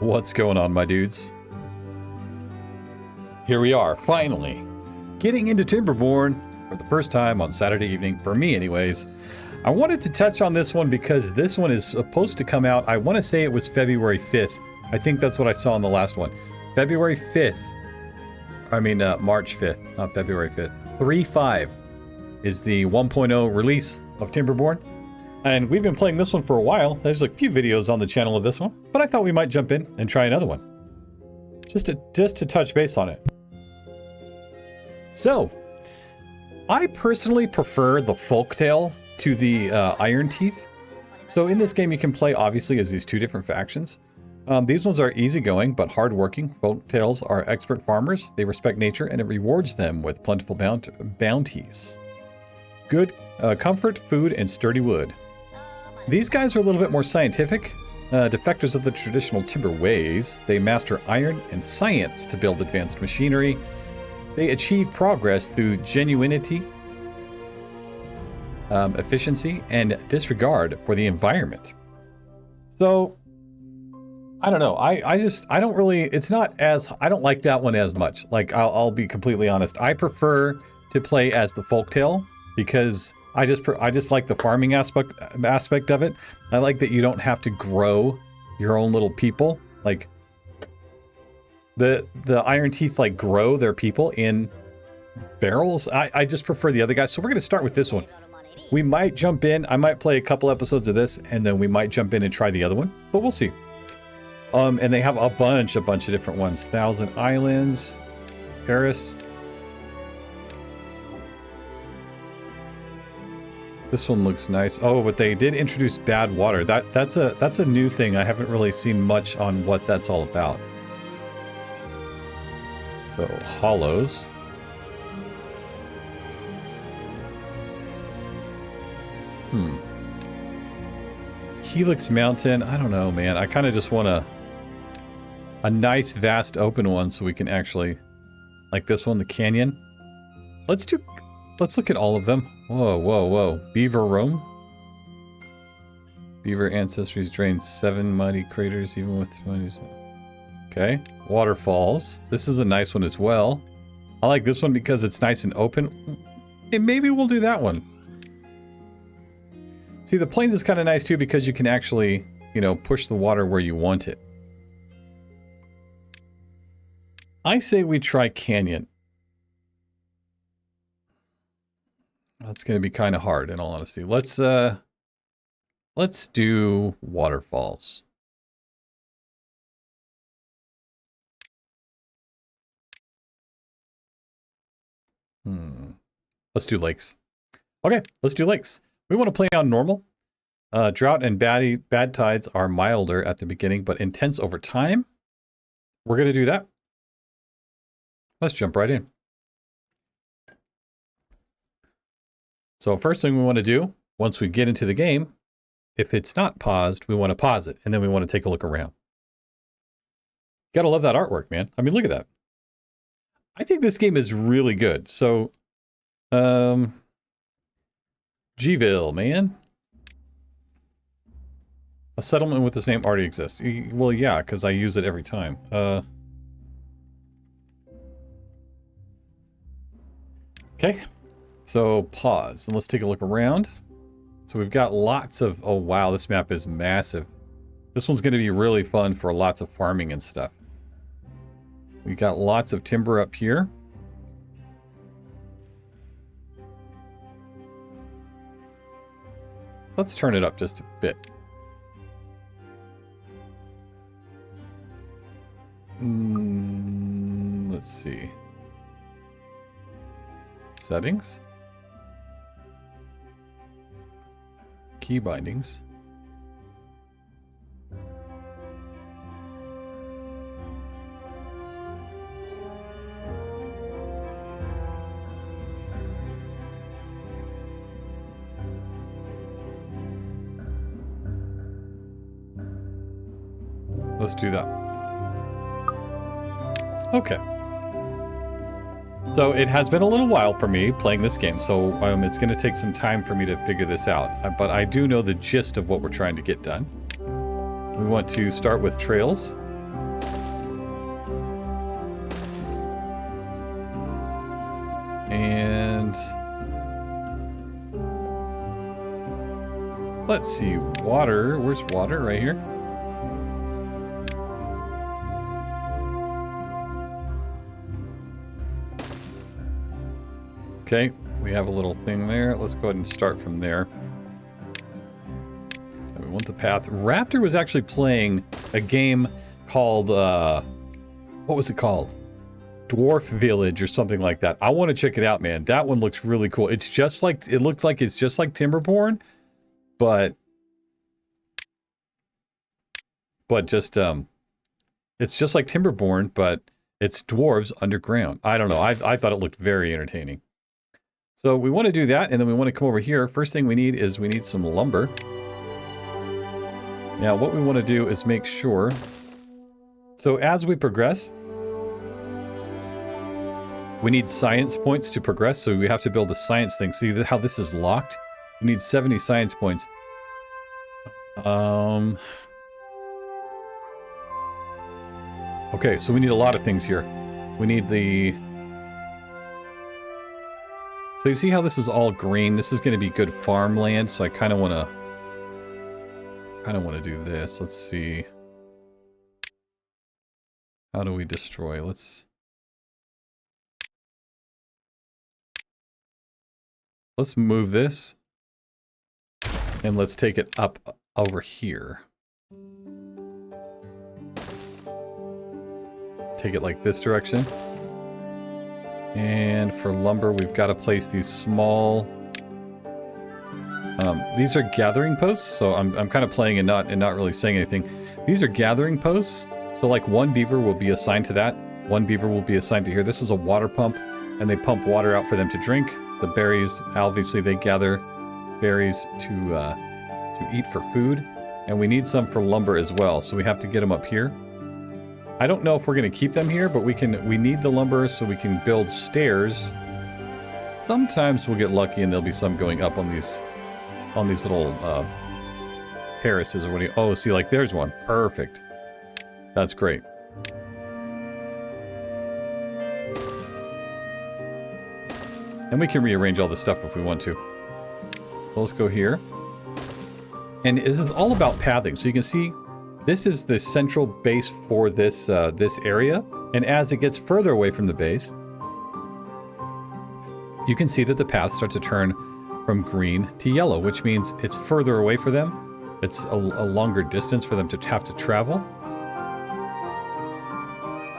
What's going on, my dudes? Here we are, finally, getting into Timberborn for the first time on Saturday evening, for me anyways. I wanted to touch on this one because this one is supposed to come out, I want to say it was February 5th. I think that's what I saw in the last one. February 5th. I mean, March 5th, not February 5th. 3.5 is the 1.0 release of Timberborn. And we've been playing this one for a while. There's a few videos on the channel of this one, but I thought we might jump in and try another one. Just to touch base on it. So, I personally prefer the Folktail to the Iron Teeth. So in this game you can play obviously as these two different factions. These ones are easygoing but hardworking. Folktails are expert farmers. They respect nature and it rewards them with plentiful bounties. Good comfort, food, and sturdy wood. These guys are a little bit more scientific. Defectors of the traditional timber ways. They master iron and science to build advanced machinery. They achieve progress through genuinity, efficiency, and disregard for the environment. So, I don't know. I don't really, it's not as, I don't like that one as much. Like, I'll be completely honest. I prefer to play as the Folktail because I just like the farming aspect of it. I like that you don't have to grow your own little people. Like, the Iron Teeth like grow their people in barrels. I just prefer the other guys. So we're going to start with this one. We might jump in. I might play a couple episodes of this and then we might jump in and try the other one, but we'll see. And they have a bunch of different ones. Thousand Islands, Terrace. This one looks nice. Oh, but they did introduce bad water. That's a new thing. I haven't really seen much on what that's all about. So, hollows. Helix Mountain. I don't know, man. I kind of just want a nice, vast, open one so we can actually, like this one, the canyon. Let's look at all of them. Whoa, whoa, whoa. Beaver Rome. Beaver ancestries drain 7 mighty craters even with 20s. Okay. Waterfalls. This is a nice one as well. I like this one because it's nice and open. Hey, maybe we'll do that one. See, the plains is kind of nice too because you can actually, you know, push the water where you want it. I say we try canyon. That's going to be kind of hard in all honesty. Let's do waterfalls. Let's do lakes. Okay, let's do lakes. We want to play on normal. Drought and bad tides are milder at the beginning, but intense over time. We're going to do that. Let's jump right in. So first thing we want to do, once we get into the game, if it's not paused, we want to pause it, and then we want to take a look around. Gotta love that artwork, man. I mean, look at that. I think this game is really good. So, Gville, man. A settlement with this name already exists. Well, yeah, because I use it every time. Okay. So pause and let's take a look around. So we've got lots of, oh wow, this map is massive. This one's going to be really fun for lots of farming and stuff. We got lots of timber up here. Let's turn it up just a bit. Let's see. Settings. Key bindings. Let's do that. Okay. So it has been a little while for me playing this game, so it's going to take some time for me to figure this out. But I do know the gist of what we're trying to get done. We want to start with trails. And let's see, water. Where's water? Right here. Okay, we have a little thing there. Let's go ahead and start from there. So we want the path. Raptor was actually playing a game called, what was it called? Dwarf Village or something like that. I want to check it out, man. That one looks really cool. It's just like, it looks like it's just like Timberborn, but just, it's just like Timberborn, but it's dwarves underground. I don't know. I thought it looked very entertaining. So we want to do that, and then we want to come over here. First thing we need is we need some lumber. Now, what we want to do is make sure. So as we progress, we need science points to progress, so we have to build a science thing. See how this is locked? We need 70 science points. Okay, so we need a lot of things here. We need the... So you see how this is all green? This is going to be good farmland, so I kind of want to do this. Let's see. How do we destroy? Let's move this, and let's take it up over here. Take it like this direction. And for lumber, we've got to place these small... these are gathering posts, so I'm kind of playing and not really saying anything. These are gathering posts, so like one beaver will be assigned to that. One beaver will be assigned to here. This is a water pump, and they pump water out for them to drink. The berries, obviously they gather berries to eat for food, and we need some for lumber as well, so we have to get them up here. I don't know if we're going to keep them here, but we need the lumber so we can build stairs. Sometimes we'll get lucky and there'll be some going up on these little terraces or what do you... Oh, see, like there's one. Perfect. That's great. And we can rearrange all this stuff if we want to. So let's go here. And this is all about pathing. So you can see this is the central base for this this area. And as it gets further away from the base, you can see that the paths start to turn from green to yellow, which means it's further away for them. It's a longer distance for them to have to travel.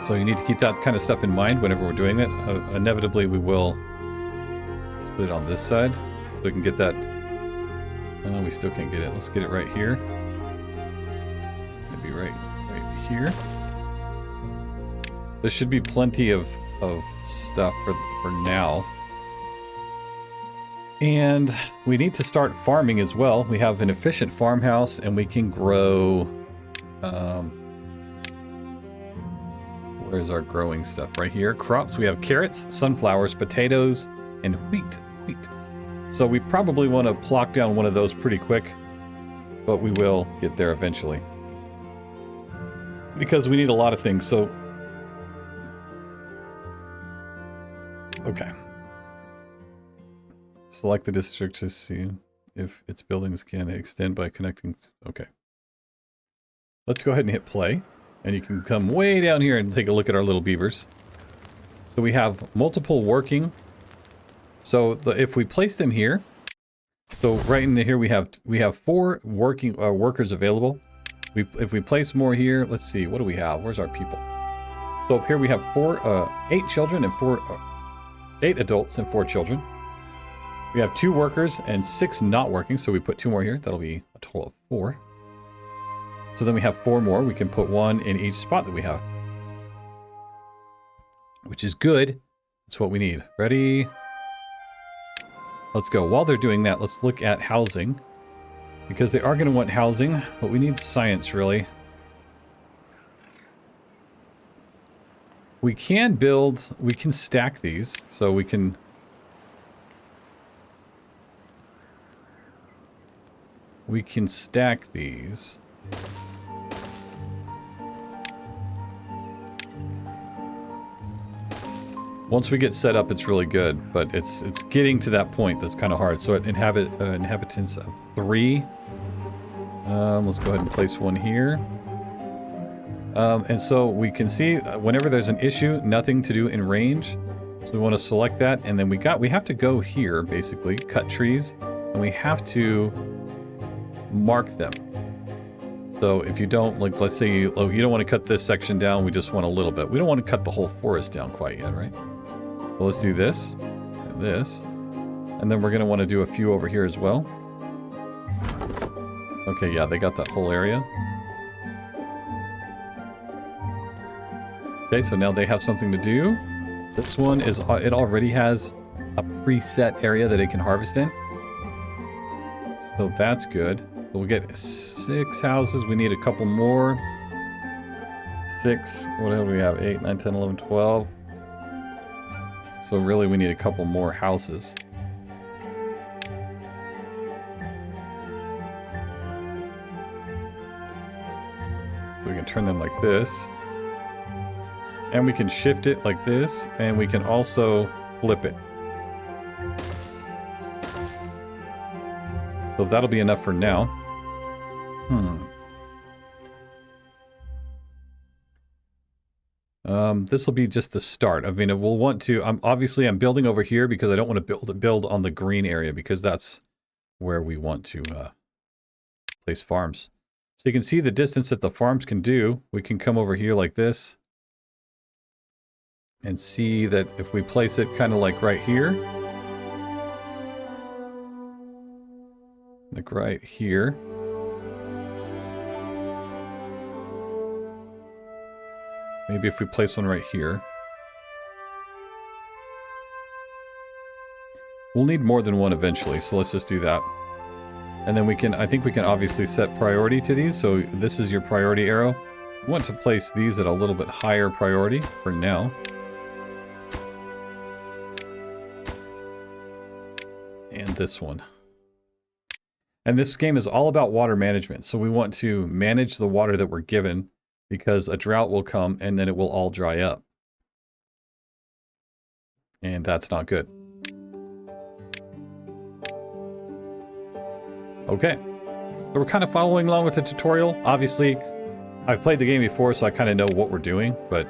So you need to keep that kind of stuff in mind whenever we're doing it. Inevitably, we will. Let's put it on this side so we can get that. Oh, we still can't get it. Let's get it right here. Maybe right here. There should be plenty of stuff for now. And we need to start farming as well. We have an efficient farmhouse, and we can grow... where's our growing stuff? Right here. Crops. We have carrots, sunflowers, potatoes, and wheat. So we probably want to plock down one of those pretty quick, but we will get there eventually. Because we need a lot of things, so... Okay. Select the district to see if its buildings can extend by connecting... Okay. Let's go ahead and hit play. And you can come way down here and take a look at our little beavers. So we have multiple working. So if we place them here, so right in here we have 4 working workers available. If we place more here, let's see, what do we have? Where's our people? So up here we have 8 children and 8 adults and 4 children. We have 2 workers and 6 not working, so we put 2 more here. That'll be a total of 4. So then we have 4 more. We can put 1 in each spot that we have, which is good. That's what we need. Ready? Let's go. While they're doing that, let's look at housing, because they are going to want housing, but we need science, really. We can stack these, so we can... We can stack these. Once we get set up, it's really good, but it's getting to that point that's kind of hard. So inhabitants of 3. Let's go ahead and place one here. And so we can see whenever there's an issue, nothing to do in range. So we want to select that, and then we have to go here, basically, cut trees, and we have to mark them. So if you don't, like, let's say you don't want to cut this section down, we just want a little bit. We don't want to cut the whole forest down quite yet, right? So let's do this, and this, and then we're going to want to do a few over here as well. Okay, yeah, they got that whole area. Okay, so now they have something to do. This one is, it already has a preset area that it can harvest in. So that's good. We'll get 6 houses. We need a couple more. 6. What do we have? 8, 9, 10, 11, 12. So really we need a couple more houses. We can turn them like this. And we can shift it like this, and we can also flip it. So that'll be enough for now. This will be just the start. I mean, we'll want to. I'm building over here because I don't want to build on the green area, because that's where we want to place farms. So you can see the distance that the farms can do. We can come over here like this and see that if we place it kind of like right here, like right here, maybe if we place one right here, we'll need more than one eventually, so let's just do that. And then I think we can obviously set priority to these, so this is your priority arrow. I want to place these at a little bit higher priority for now. And this one. And this game is all about water management. So we want to manage the water that we're given, because a drought will come and then it will all dry up. And that's not good. Okay. So we're kind of following along with the tutorial. Obviously, I've played the game before, so I kind of know what we're doing, but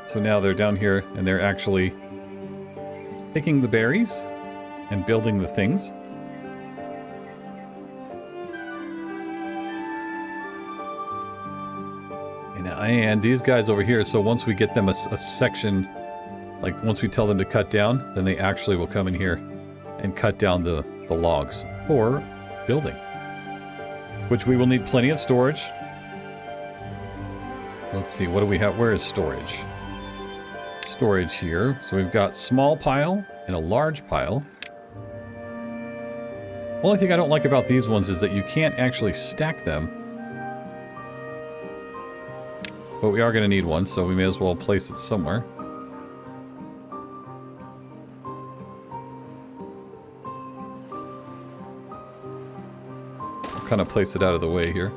so now they're down here and they're actually picking the berries and building the things. And these guys over here, so once we get them a section, like once we tell them to cut down, then they actually will come in here and cut down the logs for building, which we will need plenty of storage. Let's see, what do we have? Where is storage? Storage here. So we've got small pile and a large pile. Only thing I don't like about these ones is that you can't actually stack them. But we are going to need one, so we may as well place it somewhere. I'll kind of place it out of the way here.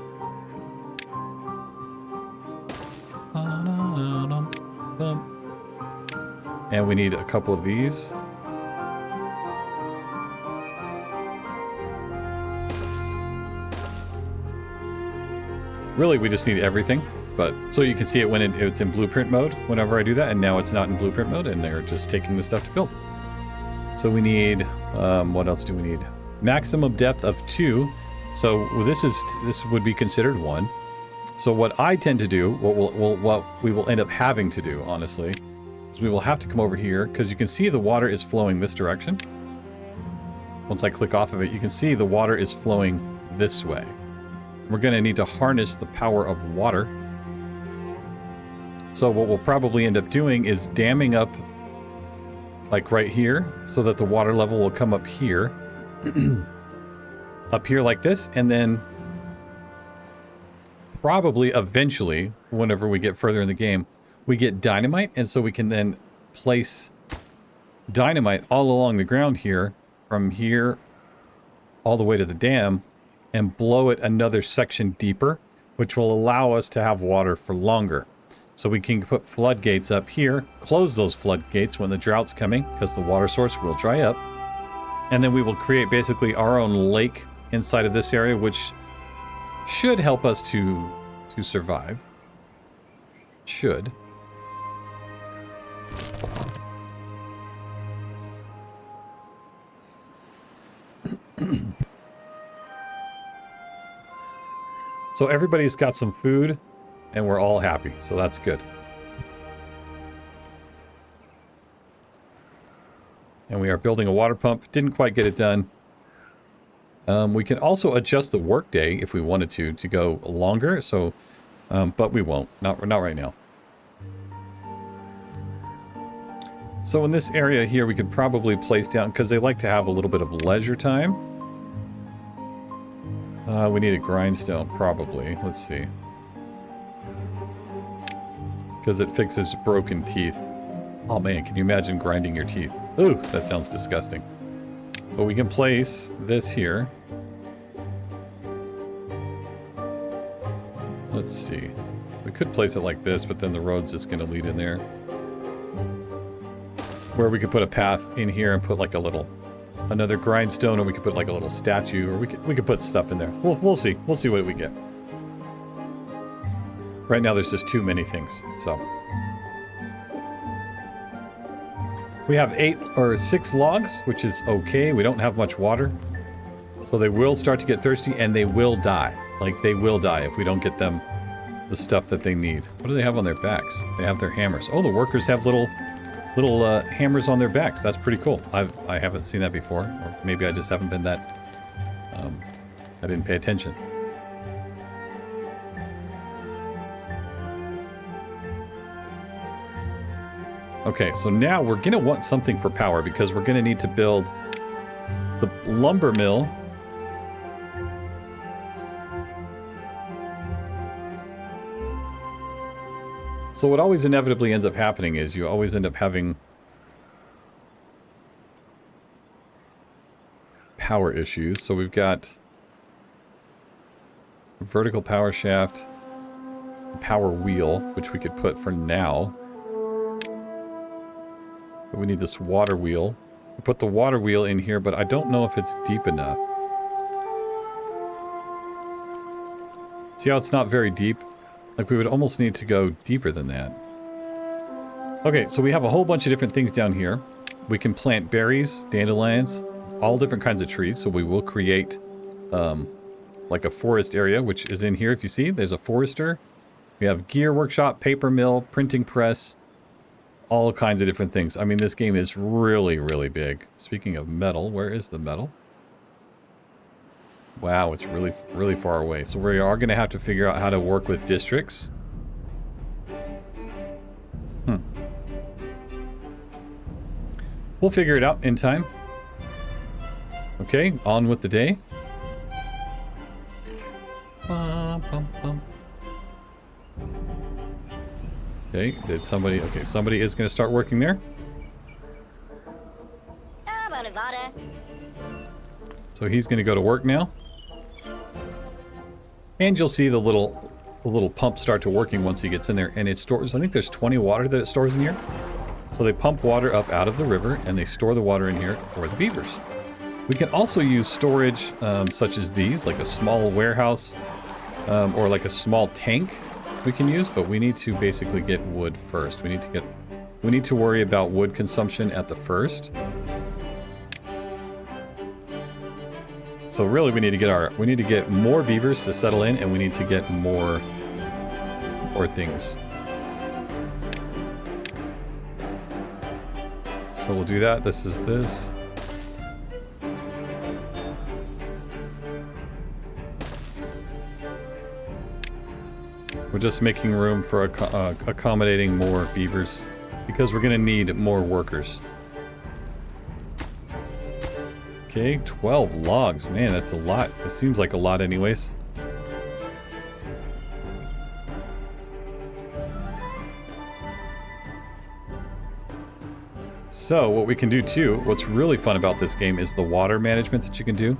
And we need a couple of these. Really, we just need everything. But so you can see it when it's in blueprint mode whenever I do that, and now it's not in blueprint mode, and they're just taking the stuff to build. So we need, what else do we need? Maximum depth of 2. So this would be considered 1. So what I tend to do, what we will end up having to do, honestly, is we will have to come over here, because you can see the water is flowing this direction. Once I click off of it, you can see the water is flowing this way. We're going to need to harness the power of water. So what we'll probably end up doing is damming up like right here, so that the water level will come up here. Up here like this, and then probably eventually, whenever we get further in the game, we get dynamite, and so we can then place dynamite all along the ground here, from here all the way to the dam, and blow it another section deeper, which will allow us to have water for longer. So we can put floodgates up here, close those floodgates when the drought's coming, because the water source will dry up. And then we will create basically our own lake inside of this area, which should help us to survive. Should. So everybody's got some food, and we're all happy, so that's good. And we are building a water pump. Didn't quite get it done. We can also adjust the workday if we wanted to go longer, so, but we won't. Not right now. So in this area here, we could probably place down, because they like to have a little bit of leisure time. We need a grindstone, probably. Let's see. Because it fixes broken teeth. Oh man, can you imagine grinding your teeth? Ooh, that sounds disgusting. But we can place this here. Let's see. We could place it like this, but then the road's just going to lead in there. Where we could put a path in here and put like a little... another grindstone, or we could put like a little statue, or we could put stuff in there. We'll see. We'll see what we get. Right now there's just too many things, so. We have 8 or 6 logs, which is okay. We don't have much water. So they will start to get thirsty, and they will die. Like, they will die if we don't get them the stuff that they need. What do they have on their backs? They have their hammers. Oh, the workers have little hammers on their backs. That's pretty cool. I haven't seen that before, or maybe I just haven't been that... I didn't pay attention. Okay, so now we're going to want something for power, because we're going to need to build the lumber mill. So what always inevitably ends up happening is you always end up having power issues. So we've got a vertical power shaft, a power wheel, which we could put for now. But we need this water wheel. We put the water wheel in here, but I don't know if it's deep enough. See how it's not very deep? Like, we would almost need to go deeper than that. Okay, so we have a whole bunch of different things down here. We can plant berries, dandelions, all different kinds of trees. So we will create like a forest area, which is in here. If you see, there's a forester. We have gear workshop, paper mill, printing press, all kinds of different things. I mean, this game is really, really big. Speaking of metal, where is the metal? Wow, it's really, really far away. So we are going to have to figure out how to work with districts. We'll figure it out in time. Okay, on with the day. Okay, did somebody... Okay, somebody is going to start working there. So he's going to go to work now. And you'll see the little pump start to working once he gets in there. And it stores, I think there's 20 water that it stores in here. So they pump water up out of the river, and they store the water in here for the beavers. We can also use storage such as these, like a small warehouse or like a small tank we can use, but we need to basically get wood first. We need to worry about wood consumption at the first. So really we need to get more beavers to settle in, and we need to get more things. So we'll do that. This is this. We're just making room for accommodating more beavers, because we're going to need more workers. Okay, 12 logs. Man, that's a lot. It seems like a lot anyways. So what we can do too, what's really fun about this game is the water management that you can do.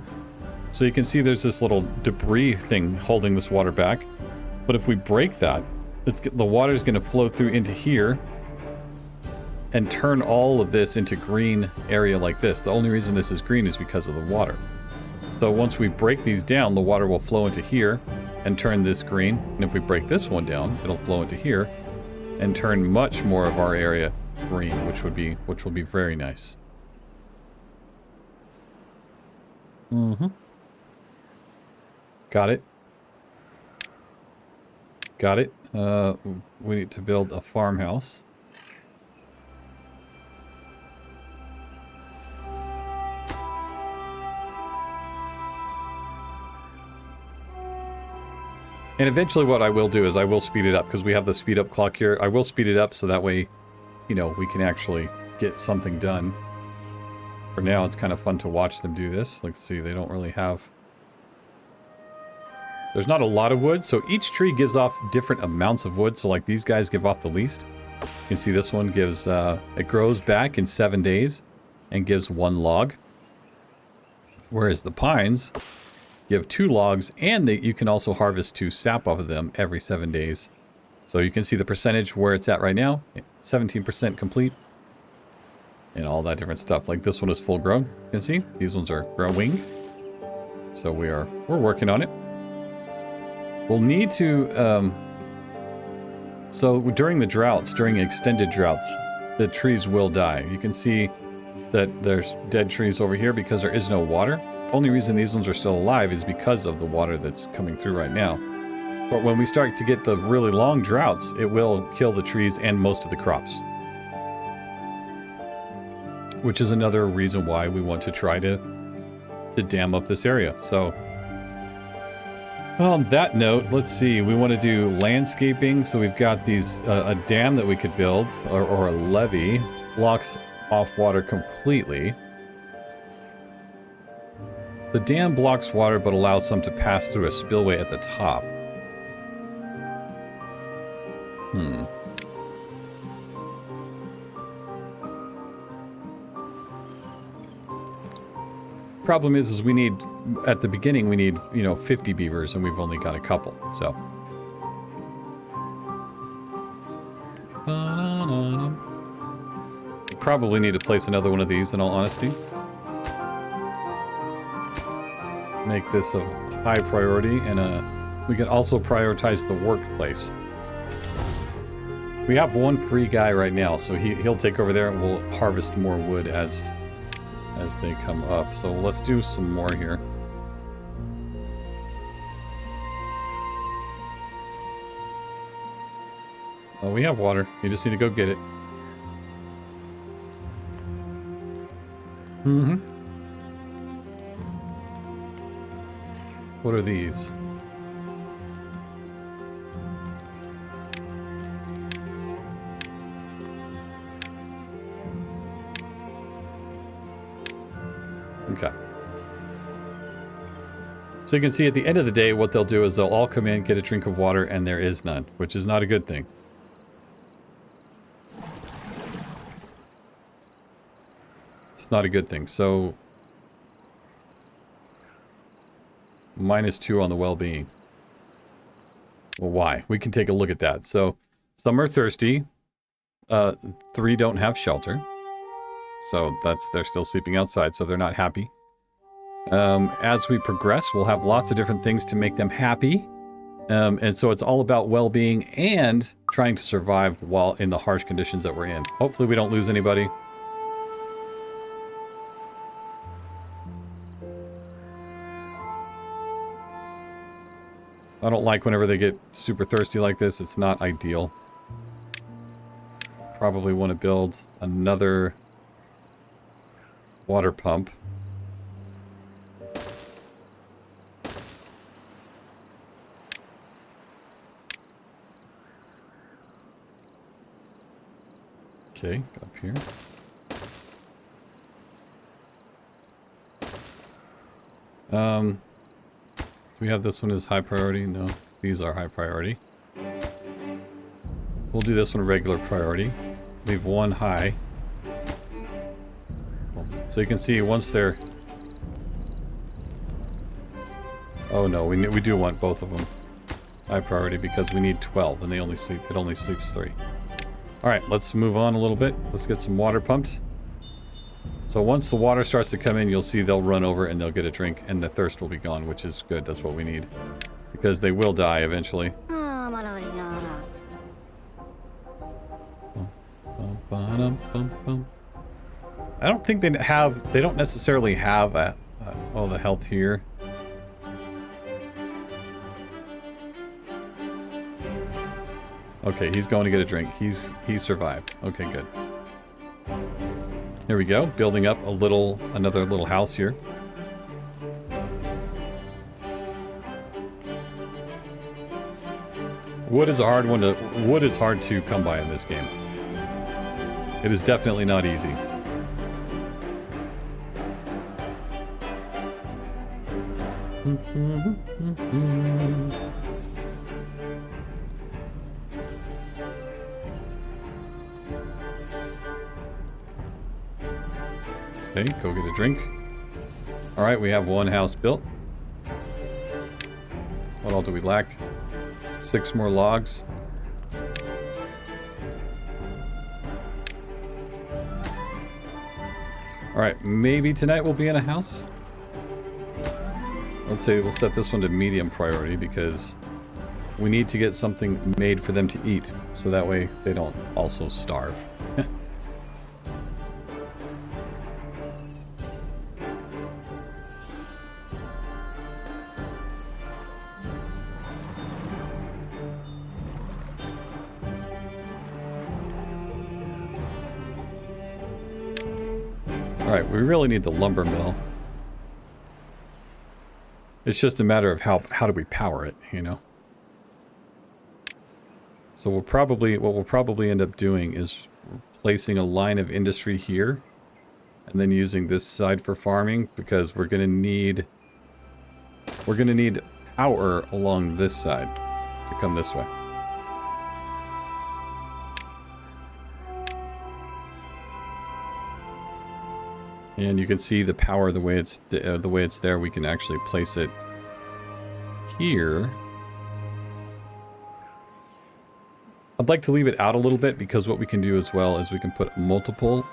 So you can see there's this little debris thing holding this water back. But if we break that, the water's going to flow through into here and turn all of this into green area like this. The only reason this is green is because of the water. So once we break these down, the water will flow into here and turn this green. And if we break this one down, it'll flow into here and turn much more of our area green, which will be very nice. Mm-hmm. Got it. Got it. We need to build a farmhouse. And eventually what I will do is I will speed it up because we have the speed up clock here. I will speed it up so that way, you know, we can actually get something done. For now, it's kind of fun to watch them do this. Let's see, they don't really have... There's not a lot of wood, so each tree gives off different amounts of wood. So like these guys give off the least. You can see this one gives, it grows back in 7 days and gives 1 log. Whereas the pines give 2 logs, and you can also harvest 2 sap off of them every 7 days. So you can see the percentage where it's at right now, 17% complete, and all that different stuff. Like this one is full grown. You can see these ones are growing. So we're working on it. We'll need to. So during the droughts, during extended droughts, the trees will die. You can see that there's dead trees over here because there is no water. Only reason these ones are still alive is because of the water that's coming through right now. But when we start to get the really long droughts, it will kill the trees and most of the crops. Which is another reason why we want to try to dam up this area. So, on that note, let's see. We want to do landscaping. So we've got these a dam that we could build, or a levee, blocks off water completely. The dam blocks water but allows some to pass through a spillway at the top. Problem is we need, at the beginning, we need, 50 beavers, and we've only got a couple, so. Probably need to place another one of these, in all honesty. Make this a high priority, and we can also prioritize the workplace. We have one free guy right now, so he'll take over there and we'll harvest more wood as they come up. So let's do some more here. Oh, we have water. You just need to go get it. What are these? Okay. So you can see at the end of the day, what they'll do is they'll all come in, get a drink of water, and there is none, which is not a good thing. It's not a good thing. So, -2 on the well-being. Well, why? We can take a look at that. So, some are thirsty. 3 don't have shelter. So they're still sleeping outside, so they're not happy. As we progress, we'll have lots of different things to make them happy. And so it's all about well-being and trying to survive while in the harsh conditions that we're in. Hopefully we don't lose anybody. I don't like whenever they get super thirsty like this. It's not ideal. Probably want to build another water pump. Okay, up here. Do we have this one as high priority? No, these are high priority. We'll do this one regular priority. Leave one high. So you can see once they're... Oh no, we do want both of them. High priority because we need 12 and they only sleep. It only sleeps 3. All right, let's move on a little bit. Let's get some water pumped. So once the water starts to come in, you'll see they'll run over and they'll get a drink and the thirst will be gone, which is good. That's what we need. Because they will die eventually. I don't think they don't necessarily have the health here. Okay, he's going to get a drink. He's survived. Okay, good. Here we go, building up another little house here. Wood is hard to come by in this game. It is definitely not easy. Okay, go get a drink. All right, we have one house built. What all do we lack? 6 more logs. All right, maybe tonight we'll be in a house. Let's say we'll set this one to medium priority because we need to get something made for them to eat, so that way they don't also starve. Alright, we really need the lumber mill. It's just a matter of how do we power it, you know? So what we'll probably end up doing is placing a line of industry here and then using this side for farming because we're gonna need power along this side to come this way. And you can see the power the way it's there. We can actually place it here. I'd like to leave it out a little bit because what we can do as well is we can put multiple.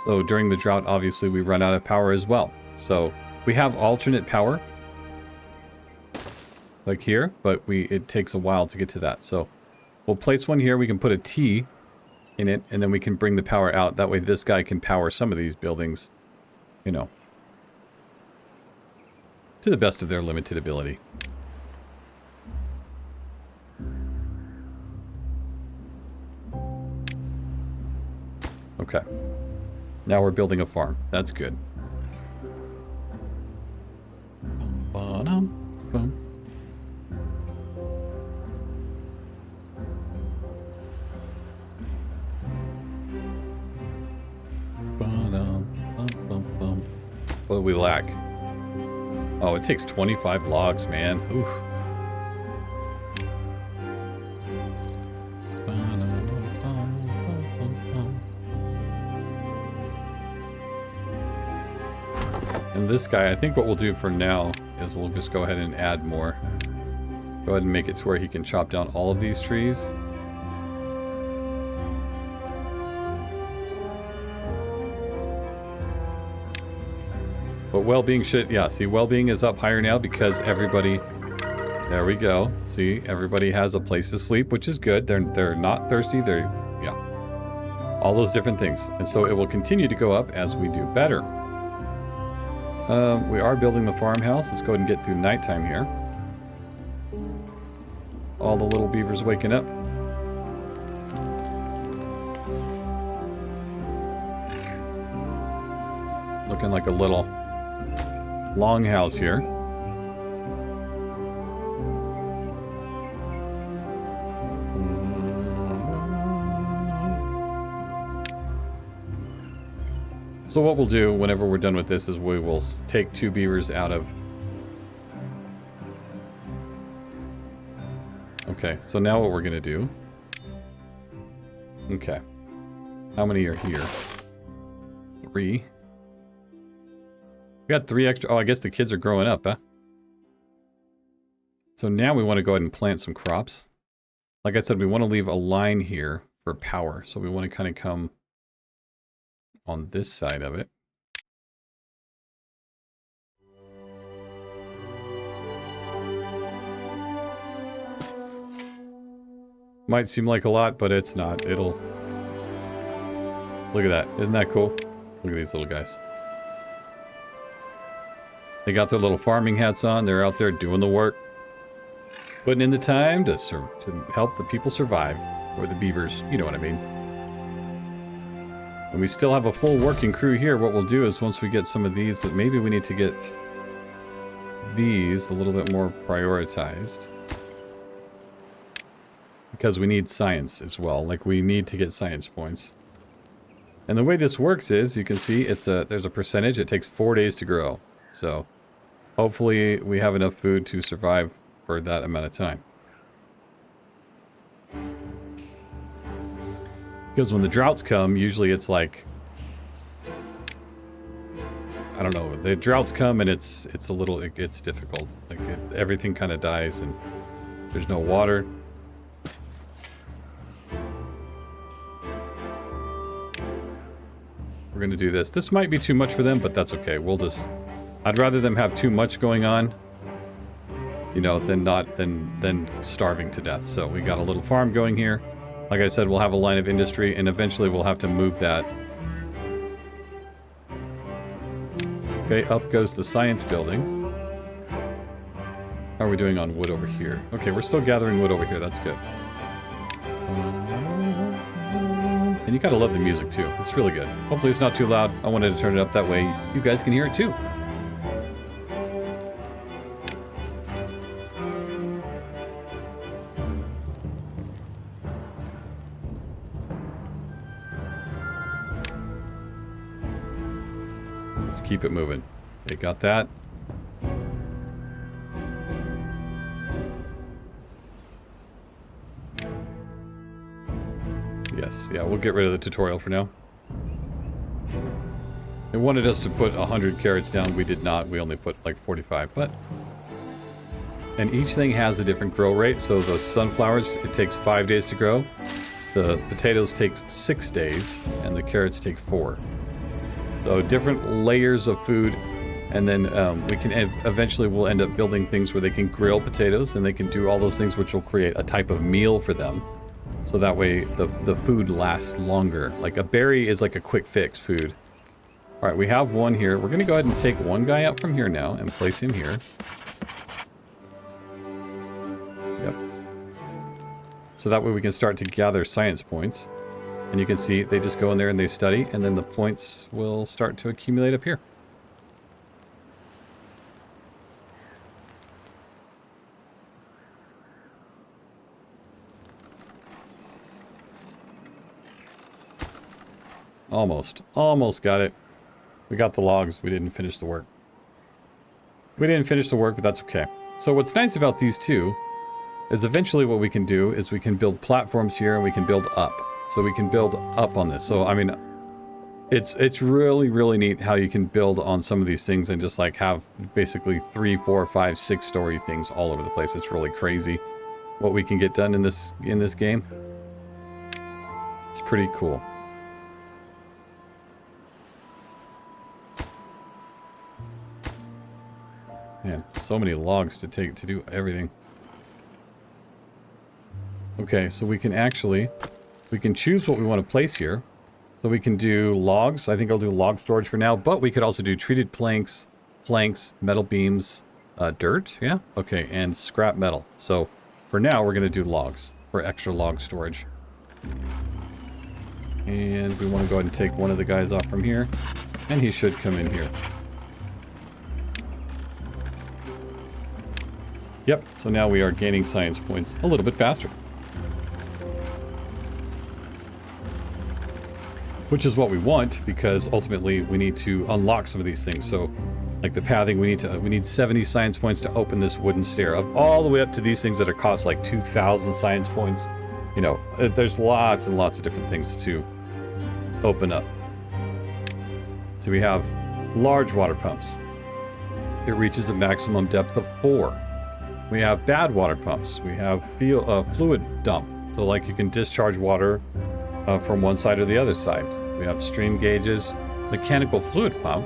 So during the drought, obviously we run out of power as well. So we have alternate power like here, but it takes a while to get to that. So we'll place one here. We can put a T in it and then we can bring the power out. That way this guy can power some of these buildings. You know, to the best of their limited ability. Okay. Now we're building a farm. That's good. What do we lack? Oh, it takes 25 logs, man. Oof. And this guy, I think what we'll do for now is we'll just go ahead and add more. Go ahead and make it to where he can chop down all of these trees. But well-being should, yeah, see, well-being is up higher now because everybody, there we go. See, everybody has a place to sleep, which is good. They're not thirsty. Yeah, all those different things. And so it will continue to go up as we do better. We are building the farmhouse. Let's go ahead and get through nighttime here. All the little beavers waking up. Looking like a little long house here. So what we'll do whenever we're done with this is we will take 2 beavers out of... Okay, so now what we're gonna do... Okay. How many are here? 3. We got 3 extra. Oh, I guess the kids are growing up, huh? So now we want to go ahead and plant some crops. Like I said, we want to leave a line here for power. So we want to kind of come on this side of it. Might seem like a lot, but it's not. It'll... Look at that. Isn't that cool? Look at these little guys. They got their little farming hats on. They're out there doing the work. Putting in the time to help the people survive. Or the beavers. You know what I mean. And we still have a full working crew here. What we'll do is once we get some of these, that maybe we need to get these a little bit more prioritized. Because we need science as well. Like, we need to get science points. And the way this works is, you can see, there's a percentage. It takes 4 days to grow. So, hopefully we have enough food to survive for that amount of time. Because when the droughts come, usually it's like... I don't know. The droughts come and it's a little... It gets difficult. Like, everything kind of dies and there's no water. We're going to do this. This might be too much for them, but that's okay. We'll just... I'd rather them have too much going on, you know, than starving to death. So we got a little farm going here. Like I said, we'll have a line of industry, and eventually we'll have to move that. Okay, up goes the science building. How are we doing on wood over here? Okay, we're still gathering wood over here. That's good. And you gotta love the music too. It's really good. Hopefully it's not too loud. I wanted to turn it up that way you guys can hear it too. Let's keep it moving. Okay, got that. Yes, yeah, we'll get rid of the tutorial for now. It wanted us to put 100 carrots down. We did not. We only put like 45, but... And each thing has a different grow rate. So the sunflowers, it takes 5 days to grow. The potatoes take 6 days, and the carrots take 4. So different layers of food, and then we can eventually we'll end up building things where they can grill potatoes, and they can do all those things which will create a type of meal for them. So that way the food lasts longer. Like a berry is like a quick fix food. Alright, we have one here. We're going to go ahead and take one guy out from here now and place him here. Yep. So that way we can start to gather science points. And you can see they just go in there and they study, and then the points will start to accumulate up here. Almost got it. We got the logs. We didn't finish the work. We didn't finish the work, but that's okay. So what's nice about these two is eventually what we can do is we can build platforms here and we can build up. So we can build up on this. So, I mean, it's really, really neat how you can build on some of these things and just like have basically 3, 4, 5, 6 story things all over the place. It's really crazy what we can get done in this game. It's pretty cool. Man, so many logs to take to do everything. Okay, so we can actually... We can choose what we want to place here. So we can do logs. I think I'll do log storage for now. But we could also do treated planks, metal beams, dirt. Yeah? Okay, and scrap metal. So for now, we're going to do logs for extra log storage. And we want to go ahead and take one of the guys off from here. And he should come in here. Yep, so now we are gaining science points a little bit faster. Which is what we want, because ultimately we need to unlock some of these things. So, like the pathing, we need 70 science points to open this wooden stair. All the way up to these things that are cost like 2,000 science points. You know, there's lots and lots of different things to open up. So we have large water pumps. It reaches a maximum depth of 4. We have bad water pumps. We have fluid dump. So like you can discharge water from one side or the other side. We have stream gauges, mechanical fluid pump.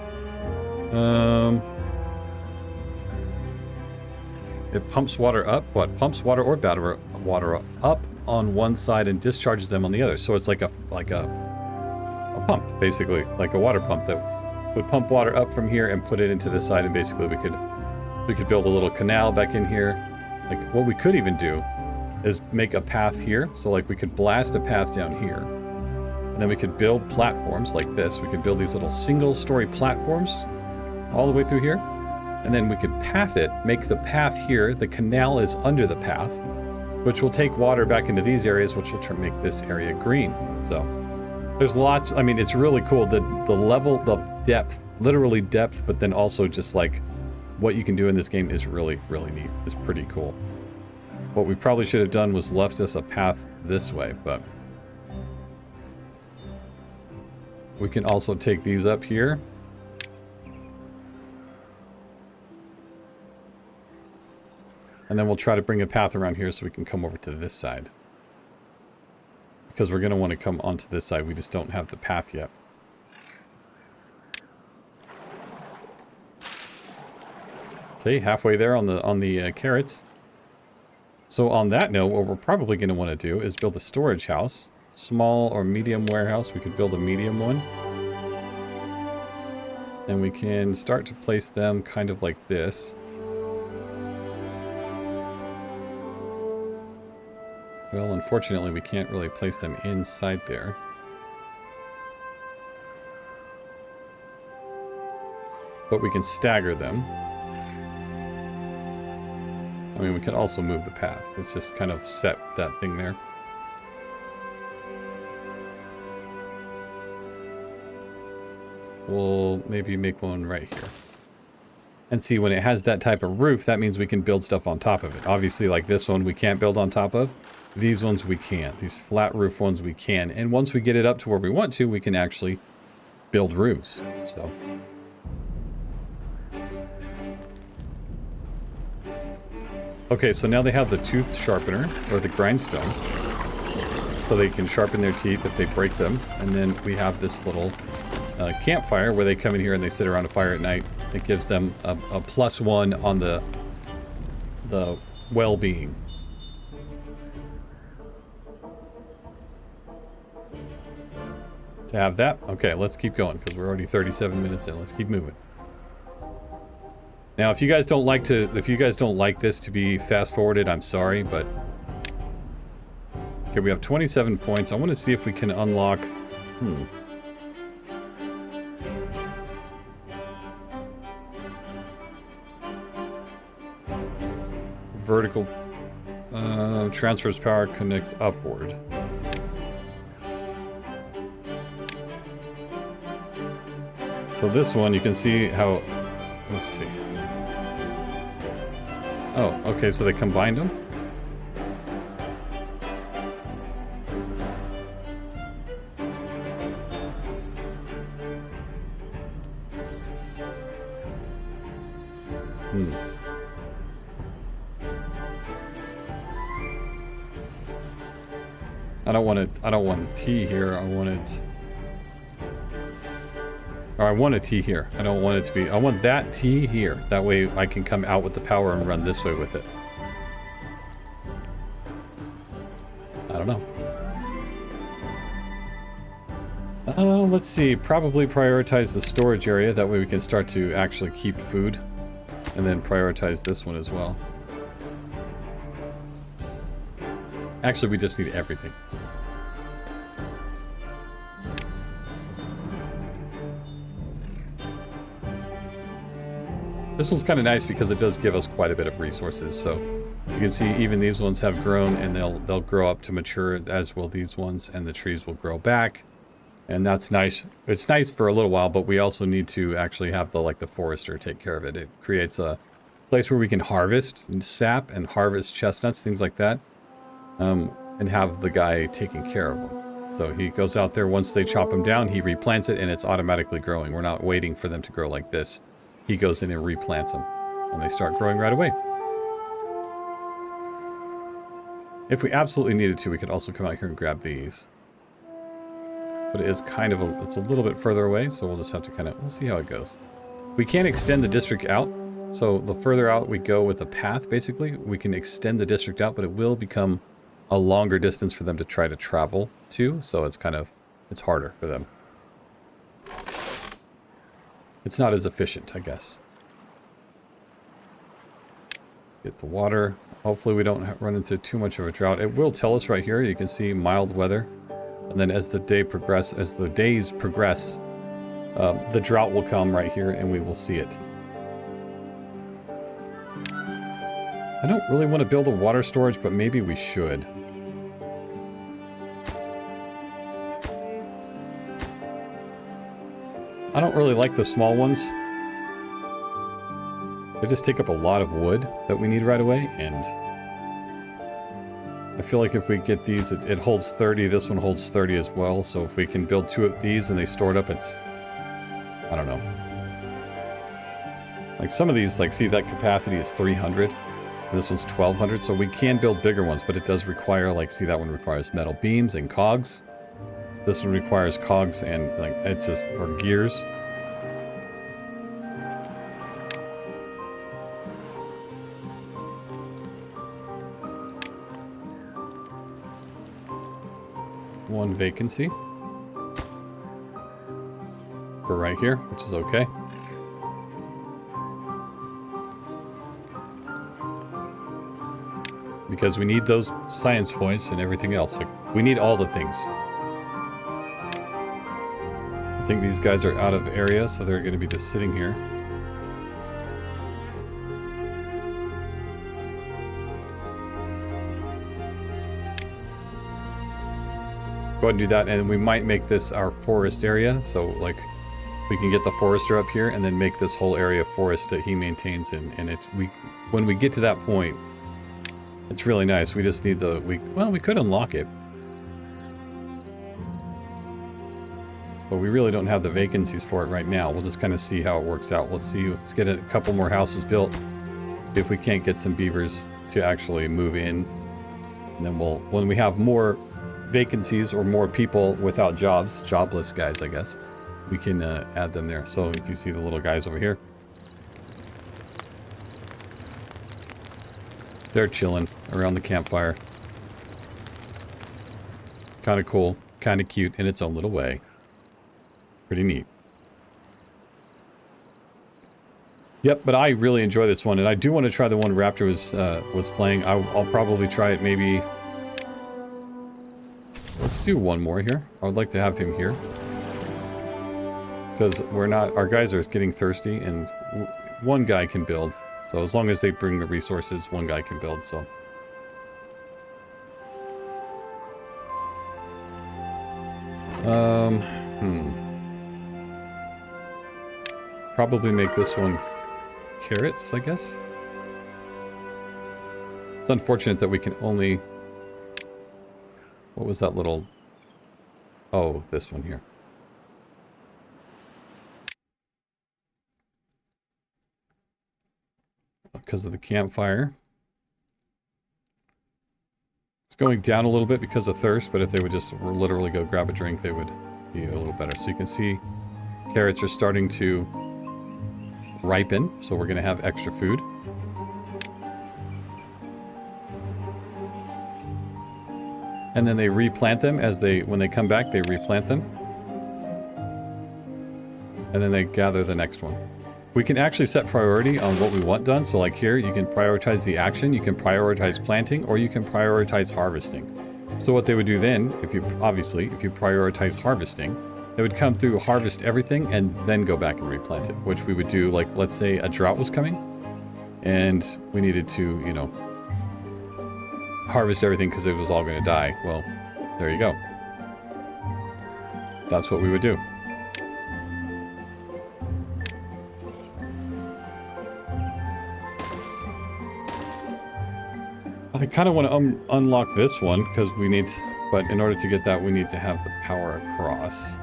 It pumps water up. What? Pumps water or bad water up on one side and discharges them on the other. So it's like a pump, basically, like a water pump that would pump water up from here and put it into this side, and basically we could build a little canal back in here. Like what we could even do is make a path here. So like we could blast a path down here, and then we could build platforms like this. We could build these little single-story platforms all the way through here, and then we could path it, make the path here. The canal is under the path, which will take water back into these areas, which will make this area green. So there's lots. I mean, it's really cool. The level, the depth, literally depth, but then also just like what you can do in this game is really, really neat. It's pretty cool. What we probably should have done was left us a path this way, but we can also take these up here. And then we'll try to bring a path around here so we can come over to this side. Because we're going to want to come onto this side. We just don't have the path yet. Okay, halfway there on the carrots. So on that note, what we're probably going to want to do is build a storage house. Small or medium warehouse. We could build a medium one. And we can start to place them kind of like this. Well, unfortunately, we can't really place them inside there. But we can stagger them. I mean, we can also move the path. Let's just kind of set that thing there. We'll maybe make one right here. And see, when it has that type of roof, that means we can build stuff on top of it. Obviously, like this one, we can't build on top of. These ones we can. These flat roof ones we can. And once we get it up to where we want to, we can actually build roofs. So. Okay, so now they have the tooth sharpener, or the grindstone. So they can sharpen their teeth if they break them. And then we have this little campfire where they come in here and they sit around a fire at night. It gives them a +1 on the well-being. To have that? Okay, let's keep going because we're already 37 minutes in. Let's keep moving. Now, if you guys don't like this to be fast-forwarded, I'm sorry, but okay, we have 27 points. I want to see if we can unlock. Vertical transfers power connects upward. So this one, you can see how. Let's see. Oh, okay, so they combined them? I don't want a T here. I want a T here. I don't want it to be. I want that T here. That way I can come out with the power and run this way with it. I don't know. Let's see. Probably prioritize the storage area. That way we can start to actually keep food. And then prioritize this one as well. Actually, we just need everything. This one's kind of nice because it does give us quite a bit of resources. So you can see even these ones have grown and they'll grow up to mature, as will these ones, and the trees will grow back. And that's nice. It's nice for a little while, but we also need to actually have the forester take care of it. It creates a place where we can harvest sap and harvest chestnuts, things like that, and have the guy taking care of them. So he goes out there, once they chop them down, he replants it and it's automatically growing. We're not waiting for them to grow like this. He goes in and replants them, and they start growing right away. If we absolutely needed to, we could also come out here and grab these. But it is kind of it's a little bit further away, so we'll just have to we'll see how it goes. We can extend the district out. So the further out we go with the path, basically, we can extend the district out, but it will become a longer distance for them to try to travel to. So it's it's harder for them. It's not as efficient, I guess. Let's get the water. Hopefully we don't run into too much of a drought. It will tell us right here. You can see mild weather. And then as the days progress, the drought will come right here and we will see it. I don't really want to build a water storage, but maybe we should. I don't really like the small ones. They just take up a lot of wood that we need right away, and I feel like if we get these, it holds 30. This one holds 30 as well, so if we can build 2 of these and they store it up, it's... I don't know. Like some of these, like, see, that capacity is 300. This one's 1200, so we can build bigger ones, but it does require, like, see, that one requires metal beams and cogs. This one requires cogs and, like, it's just, or gears. One vacancy. For right here, which is okay. Because we need those science points and everything else. Like, we need all the things. I think these guys are out of area, so they're going to be just sitting here. Go ahead and do that, and we might make this our forest area. So, like, we can get the forester up here and then make this whole area forest that he maintains. And when we get to that point, it's really nice. We just need well, we could unlock it. But we really don't have the vacancies for it right now. We'll just kind of see how it works out. Let's get a couple more houses built. See if we can't get some beavers to actually move in. And then when we have more vacancies or more people without jobs, jobless guys, I guess, we can add them there. So if you see the little guys over here, they're chilling around the campfire. Kind of cool, kind of cute in its own little way. Pretty neat. Yep, but I really enjoy this one, and I do want to try the one Raptor was playing. I'll probably try it maybe. Let's do one more here. I would like to have him here. Because our guys are getting thirsty, and one guy can build. So as long as they bring the resources, one guy can build, so. Probably make this one carrots, I guess. It's unfortunate that we can only... What was that little... Oh, this one here. Because of the campfire. It's going down a little bit because of thirst, but if they would just literally go grab a drink, they would be a little better. So you can see carrots are starting to ripen, so we're going to have extra food. And then they replant them when they come back, they replant them. And then they gather the next one. We can actually set priority on what we want done. So like here, you can prioritize the action, you can prioritize planting, or you can prioritize harvesting. So what they would do then, if you prioritize harvesting, they would come through, harvest everything, and then go back and replant it, which we would do, like, let's say a drought was coming, and we needed to, you know, harvest everything because it was all going to die. Well, there you go. That's what we would do. I kind of want to unlock this one because but in order to get that, we need to have the power across.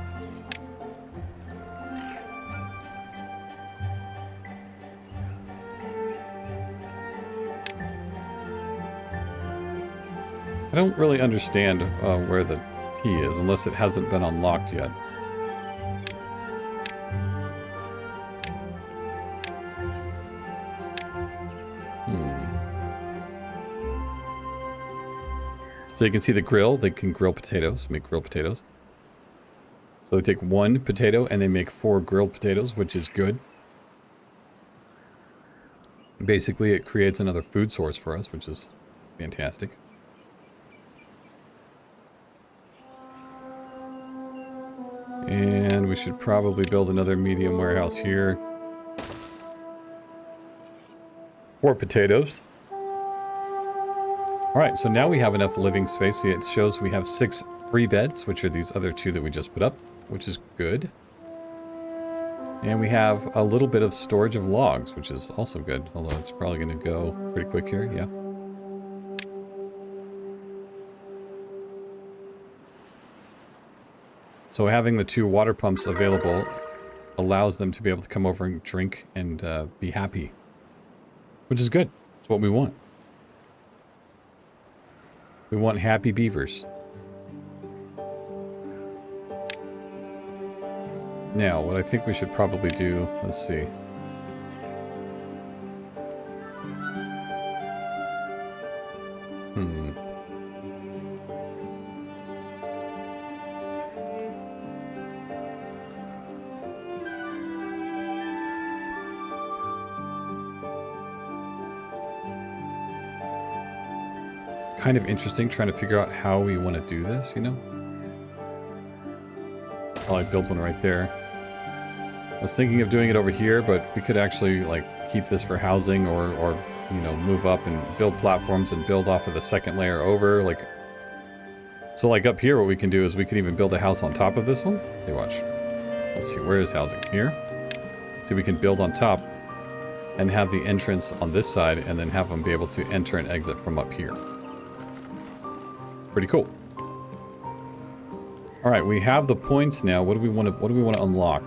I don't really understand where the T is, unless it hasn't been unlocked yet. So you can see the grill. They can grill potatoes, make grilled potatoes. So they take 1 potato and they make 4 grilled potatoes, which is good. Basically, it creates another food source for us, which is fantastic. And we should probably build another medium warehouse here. 4 potatoes. Alright, so now we have enough living space. See, it shows we have 6 free beds, which are these other 2 that we just put up, which is good. And we have a little bit of storage of logs, which is also good. Although it's probably going to go pretty quick here, yeah. So having the 2 water pumps available allows them to be able to come over and drink and be happy. Which is good. It's what we want. We want happy beavers. Now, what I think we should probably do, let's see. Kind of interesting trying to figure out how we want to do this, you know? Probably build one right there. I was thinking of doing it over here, but we could actually like keep this for housing or you know, move up and build platforms and build off of the second layer over. Like, so like up here, what we can do is we can even build a house on top of this one. Hey, watch. Let's see, where is housing? Here? See, we can build on top and have the entrance on this side and then have them be able to enter and exit from up here. Pretty cool. All right, we have the points now. What do we want to unlock?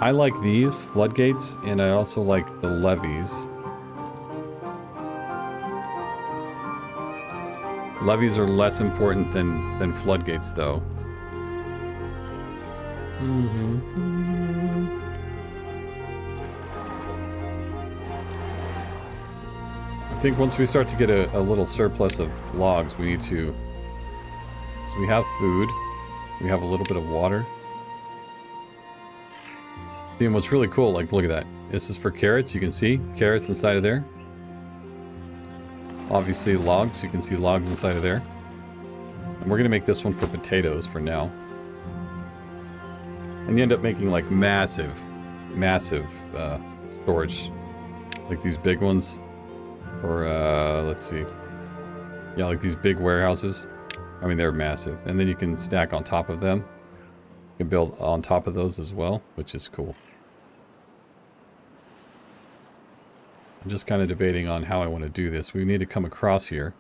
I like these floodgates, and I also like the levees. Levees are less important than floodgates, though. I think once we start to get a little surplus of logs, we need to... So we have food. We have a little bit of water. See, and what's really cool, like, look at that. This is for carrots. You can see carrots inside of there. Obviously logs. You can see logs inside of there. And we're going to make this one for potatoes for now. And you end up making, like, massive storage. Like these big ones. Or, let's see. Yeah, like these big warehouses. I mean, they're massive. And then you can stack on top of them. You can build on top of those as well, which is cool. I'm just kind of debating on how I want to do this. We need to come across here.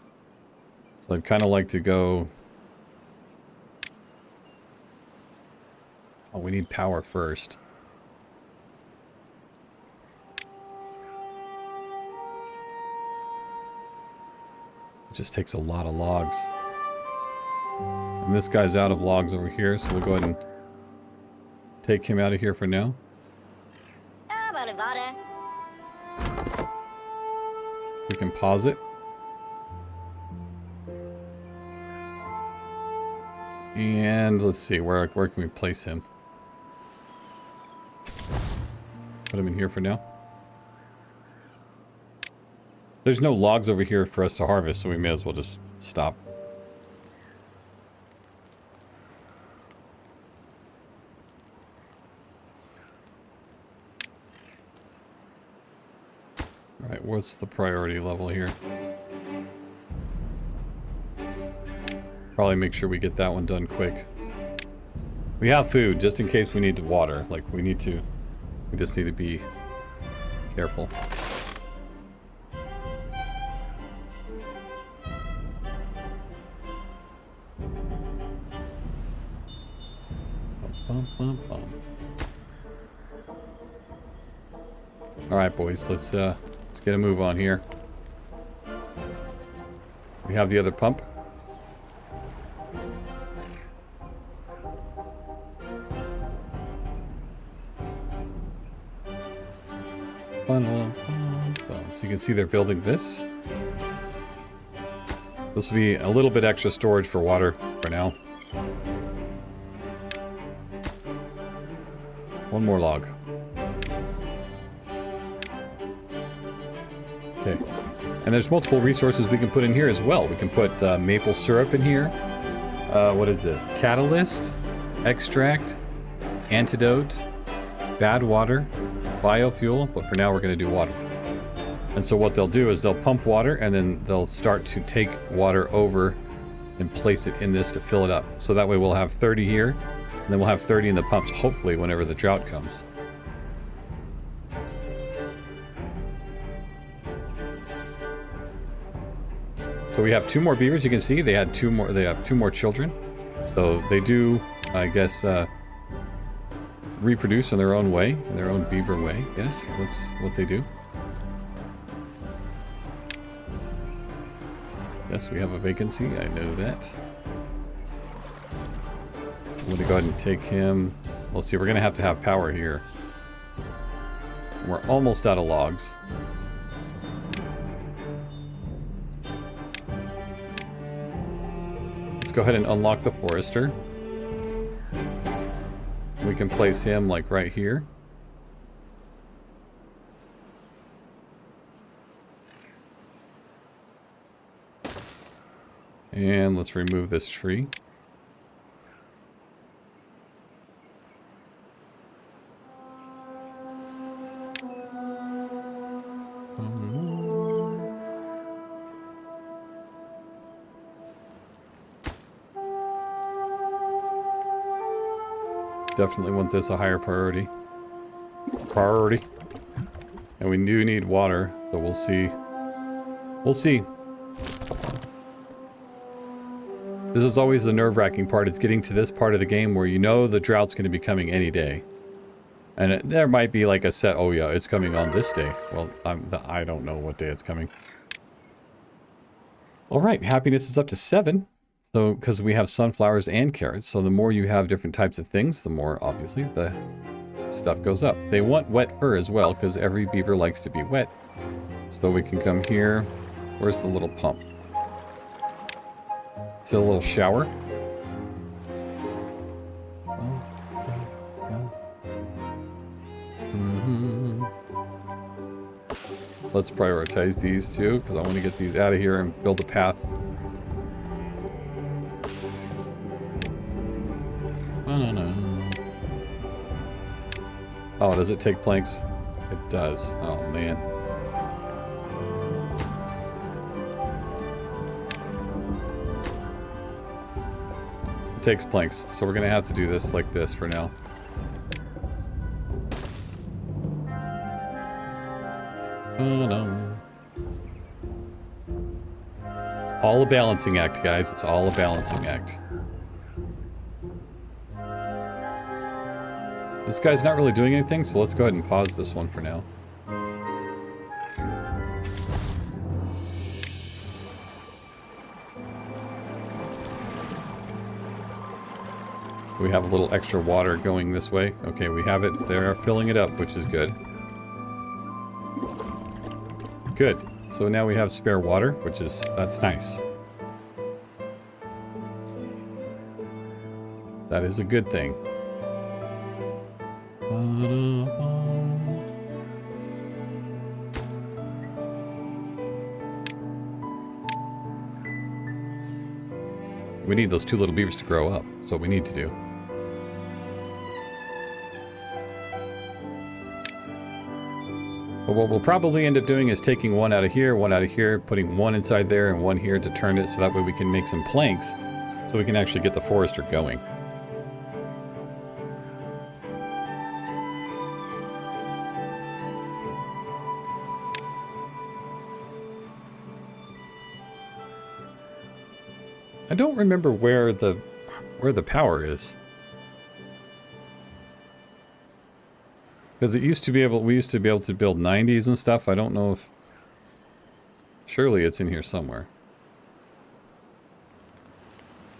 So I'd kind of like to go... Oh, we need power first. It just takes a lot of logs. And this guy's out of logs over here, so we'll go ahead and take him out of here for now. We can pause it. And let's see, where can we place him? Put him in here for now. There's no logs over here for us to harvest, so we may as well just stop. Alright, what's the priority level here? Probably make sure we get that one done quick. We have food, just in case we need to water. Like, we just need to be careful. Alright, boys, let's Let's get a move on here. We have the other pump. So you can see they're building this. This will be a little bit extra storage for water for now. One more log. Okay. And there's multiple resources we can put in here as well. We can put maple syrup in here. What is this? Catalyst, extract, antidote, bad water, biofuel, but for now we're going to do water. And so what they'll do is they'll pump water and then they'll start to take water over and place it in this to fill it up. So that way we'll have 30 here, and then we'll have 30 in the pumps, hopefully, whenever the drought comes. So we have 2 more beavers. You can see they have 2 more children. So they do, I guess, reproduce in their own way, in their own beaver way. Yes, that's what they do. Yes, we have a vacancy. I know that. I'm going to go ahead and take him. Let's see, we're going to have power here. We're almost out of logs. Let's go ahead and unlock the forester. We can place him like right here. And let's remove this tree. Definitely want this a higher priority. And we do need water, so we'll see. We'll see. This is always the nerve-wracking part. It's getting to this part of the game where you know the drought's going to be coming any day. And there might be like a set, oh yeah, it's coming on this day. Well, I don't know what day it's coming. Alright, happiness is up to 7. So, because we have sunflowers and carrots, so the more you have different types of things, the more, obviously, the stuff goes up. They want wet fur as well, because every beaver likes to be wet. So we can come here. Where's the little pump? Is it a little shower? Let's prioritize these two, because I want to get these out of here and build a path. Oh, does it take planks? It does. Oh, man. It takes planks, so we're going to have to do this like this for now. It's all a balancing act, guys. It's all a balancing act. This guy's not really doing anything, so let's go ahead and pause this one for now. So we have a little extra water going this way. Okay, we have it. They're filling it up, which is good. Good. So now we have spare water, which is, that's nice. That is a good thing. We need those 2 little beavers to grow up. That's what we need to do. But what we'll probably end up doing is taking one out of here, putting one inside there and one here to turn it so that way we can make some planks so we can actually get the forester going. I don't remember where the power is. Because we used to be able to build 90s and stuff. I don't know if Surely it's in here somewhere.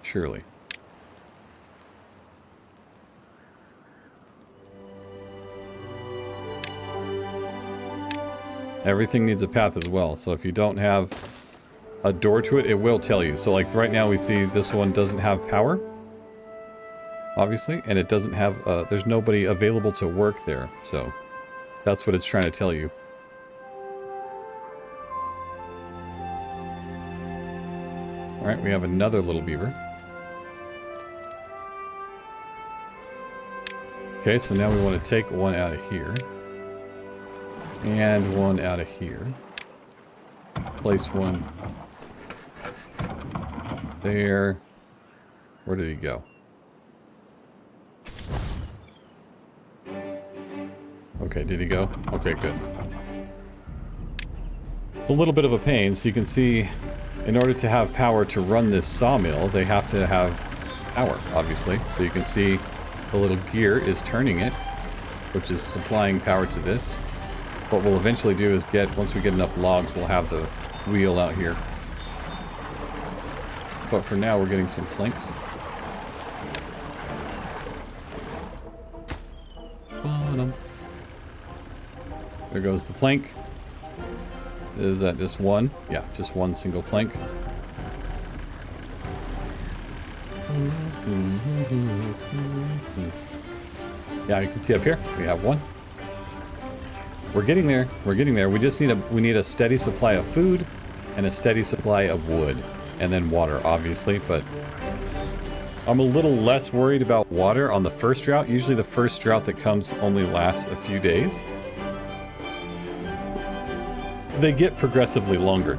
Surely. Everything needs a path as well, so if you don't have a door to it, it will tell you. So like right now we see this one doesn't have power, obviously, and it doesn't have, there's nobody available to work there, so that's what it's trying to tell you. Alright, we have another little beaver. Okay, so now we want to take one out of here. And one out of here. Place one there. Where did he go? Okay, did he go? Okay, good. It's a little bit of a pain, so you can see in order to have power to run this sawmill, they have to have power, obviously. So you can see the little gear is turning it, which is supplying power to this. What we'll eventually do is once we get enough logs, we'll have the wheel out here. But for now, we're getting some planks. There goes the plank. Is that just one? Yeah, just one single plank. Yeah, you can see up here, we have one. We're getting there. We're getting there. We just need a steady supply of food and a steady supply of wood, and then water, obviously. But I'm a little less worried about water on the first drought. Usually, the first drought that comes only lasts a few days. They get progressively longer.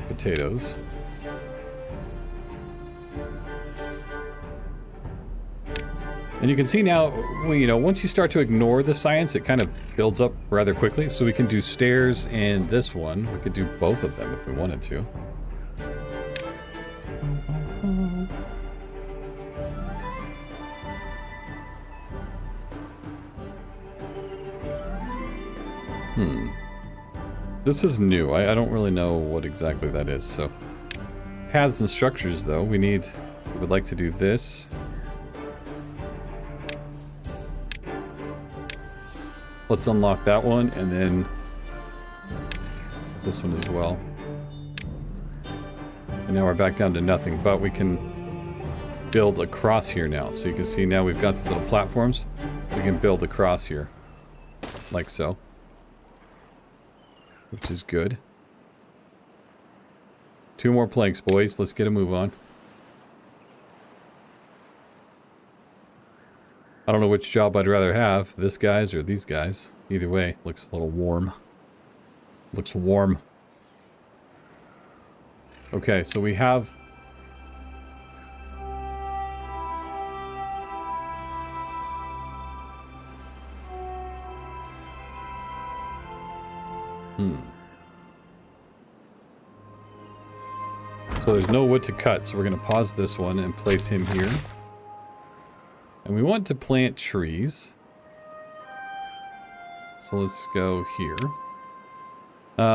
Potatoes. And you can see now, once you start to ignore the science, it kind of builds up rather quickly. So we can do stairs in this one. We could do both of them if we wanted to. This is new. I don't really know what exactly that is. So paths and structures, though, we would like to do this. Let's unlock that one, and then this one as well. And now we're back down to nothing, but we can build across here now. So you can see now we've got these little platforms. We can build across here, like so. Which is good. 2 more planks, boys. Let's get a move on. I don't know which job I'd rather have, this guy's or these guys. Either way, looks a little warm. Looks warm. Okay, so we have... So there's no wood to cut, so we're going to pause this one and place him here. And we want to plant trees. So let's go here.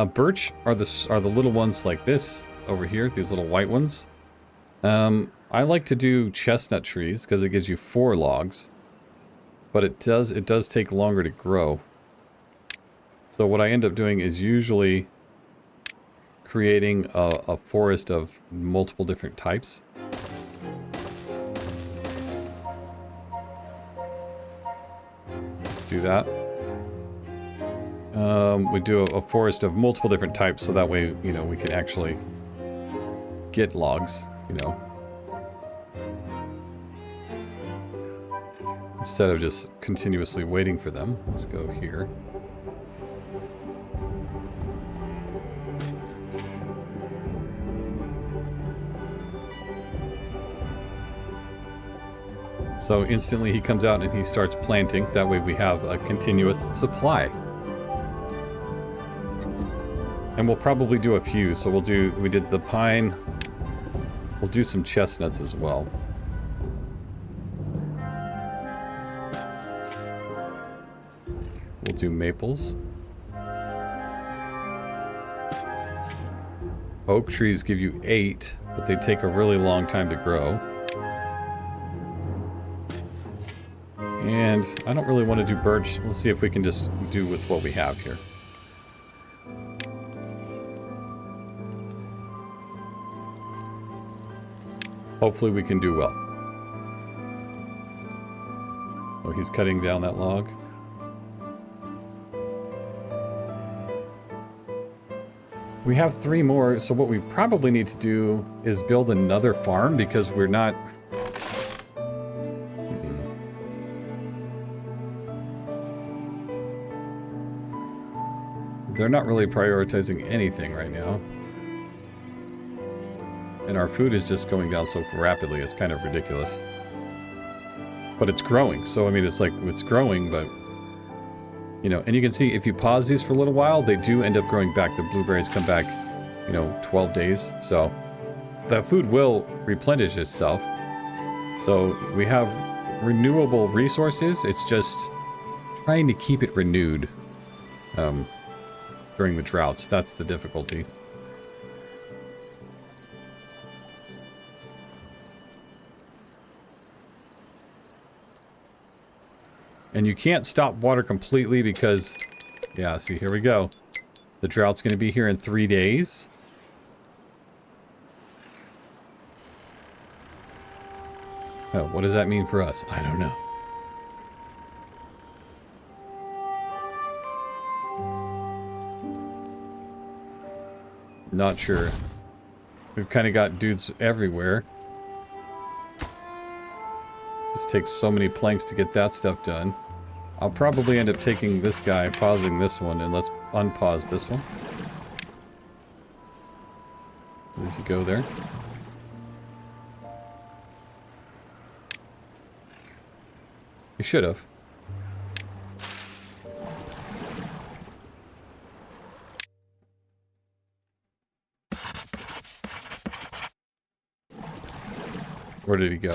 Birch are the little ones like this over here, these little white ones. I like to do chestnut trees because it gives you 4 logs. But it does take longer to grow. So what I end up doing is usually creating a forest of multiple different types. Let's do that. We do a forest of multiple different types, so that way, we can actually get logs, instead of just continuously waiting for them. Let's go here. So instantly he comes out and he starts planting. That way we have a continuous supply. And we'll probably do a few. So we did the pine. We'll do some chestnuts as well. do maples. Oak trees give you 8, but they take a really long time to grow. And I don't really want to do birch. Let's see if we can just do with what we have here. Hopefully we can do well. Oh, he's cutting down that log. We have 3 more, so what we probably need to do is build another farm because we're not... They're not really prioritizing anything right now. And our food is just going down so rapidly, it's kind of ridiculous. But it's growing, so I mean, it's like, it's growing, but... You know, and you can see if you pause these for a little while, they do end up growing back. The blueberries come back, you know, 12 days. So that food will replenish itself. So we have renewable resources. It's just trying to keep it renewed during the droughts. That's the difficulty. And you can't stop water completely because, yeah, see, here we go. The drought's going to be here in 3 days. Oh, what does that mean for us? I don't know. Not sure. We've kind of got dudes everywhere. Just takes so many planks to get that stuff done. I'll probably end up taking this guy, pausing this one, and let's unpause this one. As you go there. You should have. Where did he go?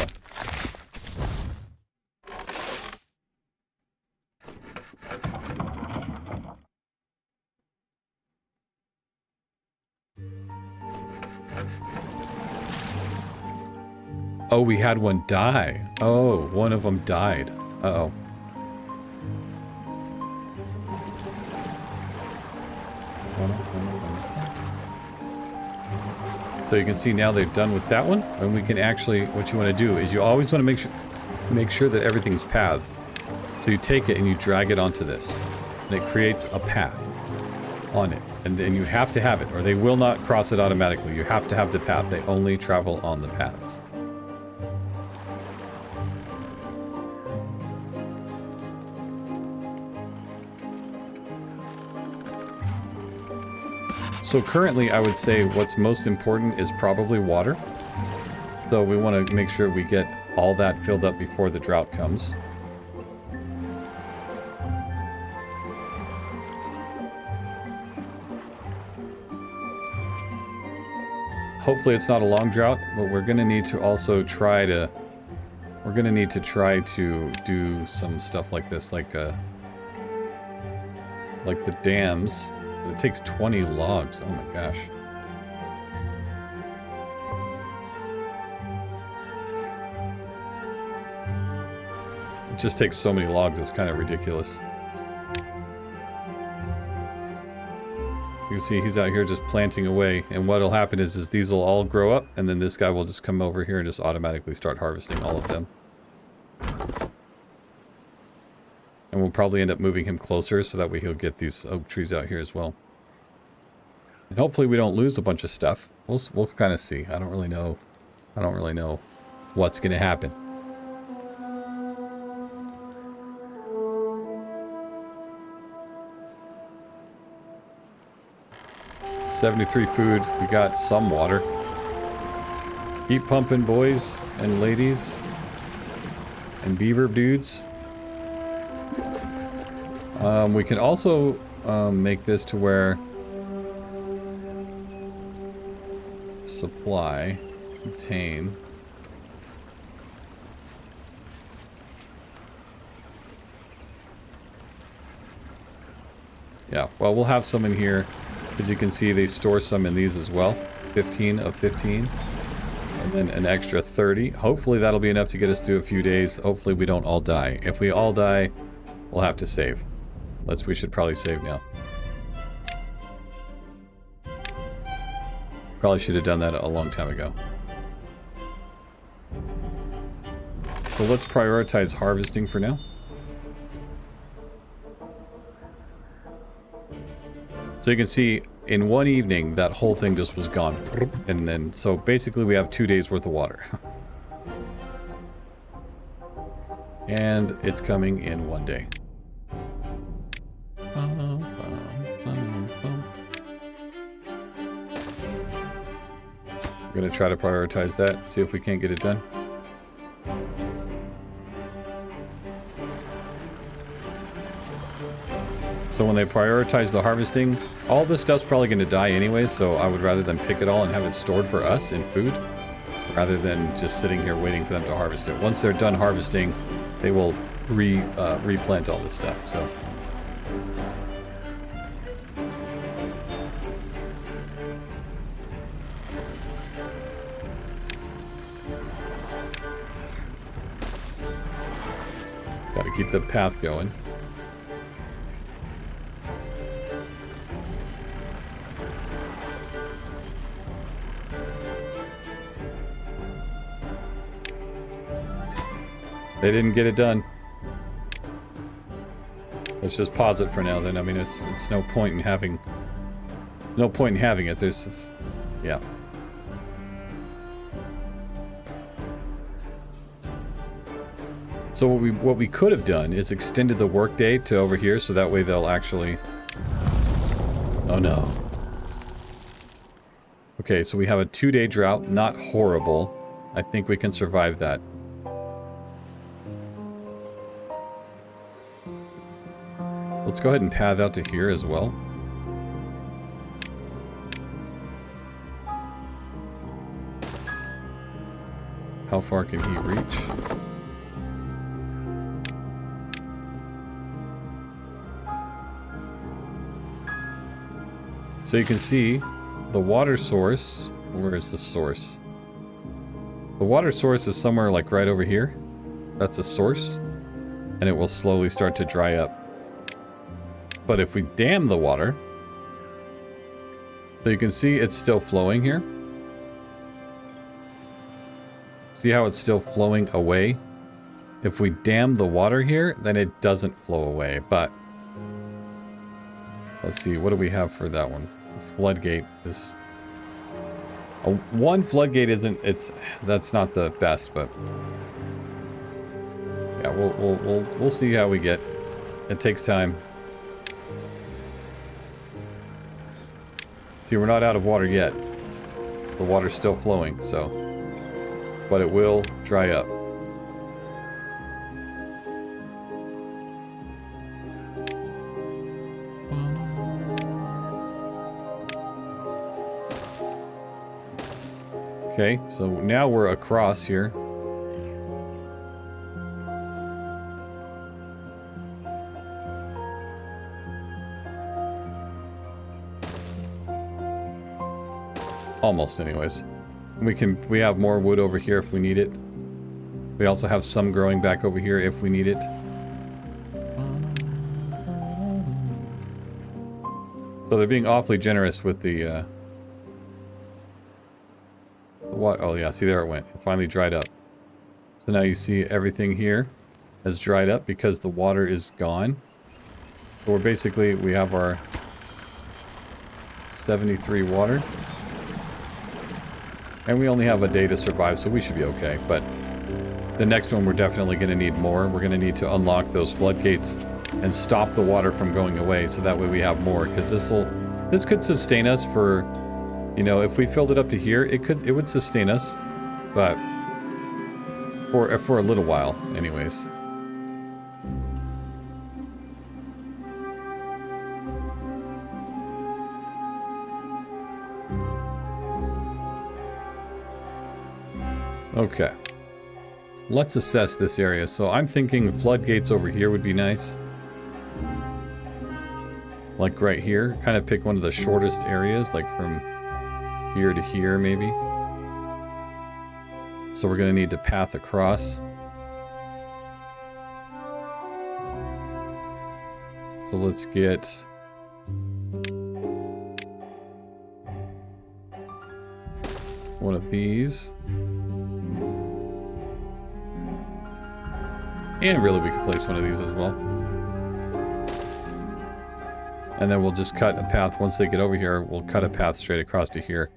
Oh, we had one die. Oh, one of them died. Uh-oh. So you can see now they've done with that one, and we can actually, what you want to do is you always want to make sure that everything's pathed. So you take it and you drag it onto this, and it creates a path on it. And then you have to have it, or they will not cross it automatically. You have to have the path. They only travel on the paths. So currently, I would say what's most important is probably water. So we want to make sure we get all that filled up before the drought comes. Hopefully it's not a long drought, but we're going to need to also try to... We're going to need to try to do some stuff like this, like the dams. It takes 20 logs. Oh my gosh. It just takes so many logs, it's kind of ridiculous. You can see he's out here just planting away, and what'll happen is these will all grow up, and then this guy will just come over here and just automatically start harvesting all of them. And we'll probably end up moving him closer so that way he'll get these oak trees out here as well. And hopefully we don't lose a bunch of stuff. We'll kind of see. I don't really know. I don't really know what's going to happen. $73 food. We got some water. Keep pumping, boys and ladies. And beaver dudes. We can also make this to where supply, obtain. Yeah, well, we'll have some in here. As you can see, they store some in these as well. 15 of 15. And then an extra 30. Hopefully that'll be enough to get us through a few days. Hopefully we don't all die. If we all die, we'll have to save. We should probably save now. Probably should have done that a long time ago. So let's prioritize harvesting for now. So you can see in one evening that whole thing just was gone. And then, so basically we have 2 days worth of water. And it's coming in 1 day. We're going to try to prioritize that, see if we can't get it done. So when they prioritize the harvesting, all this stuff's probably going to die anyway, so I would rather than pick it all and have it stored for us in food, rather than just sitting here waiting for them to harvest it. Once they're done harvesting, they will replant all this stuff, so... Gotta keep the path going. They didn't get it done. Let's just pause it for now then. I mean, it's no point in having... No point in having it. There's... Yeah. So what we could have done is extended the workday to over here, so that way they'll actually... Oh no. Okay, so we have a 2-day drought. Not horrible. I think we can survive that. Let's go ahead and path out to here as well. How far can he reach? So you can see the water source. Where is the source? The water source is somewhere like right over here. That's a source. And it will slowly start to dry up. But if we dam the water, so you can see it's still flowing here. See how it's still flowing away? If we dam the water here, then it doesn't flow away. But let's see, what do we have for that one? Floodgate is... one floodgate isn't... that's not the best, but... Yeah, we'll see how we get. It takes time. See, we're not out of water yet. The water's still flowing, so... But it will dry up. Okay, so now we're across here. Almost, anyways. We have more wood over here if we need it. We also have some growing back over here if we need it. So they're being awfully generous with the what? Oh yeah, see, there it went. It finally dried up. So now you see everything here has dried up because the water is gone. So we have our 73 water. And we only have a day to survive, so we should be okay. But the next one, we're definitely going to need more. We're going to need to unlock those floodgates and stop the water from going away, so that way we have more. Because this could sustain us for, you know, if we filled it up to here, it would sustain us, but for a little while, anyways. Okay, let's assess this area. So I'm thinking floodgates over here would be nice. like right here. Kind of pick one of the shortest areas, like from here to here, maybe. So we're going to need to path across. So let's get... one of these. And really, we could place one of these as well. And then we'll just cut a path. Once they get over here, we'll cut a path straight across to here.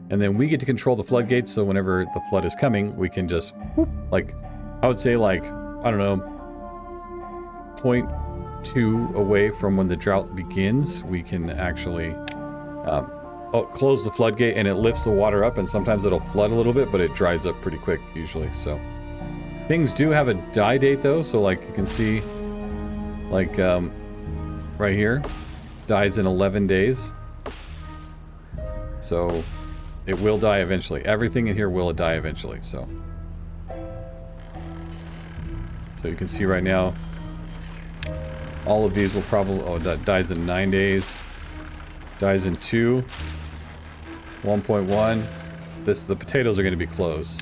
And then we get to control the floodgates, so whenever the flood is coming, we can just, whoop, like, I would say like, I don't know, 0.2 away from when the drought begins, we can actually close the floodgate, and it lifts the water up, and sometimes it'll flood a little bit, but it dries up pretty quick usually, so. Things do have a die date though, so like you can see, like right here, dies in 11 days. So it will die eventually. Everything in here will die eventually, so. So you can see right now, all of these will probably, oh, that dies in 9 days. Dies in 2. 1.1. The potatoes are going to be close.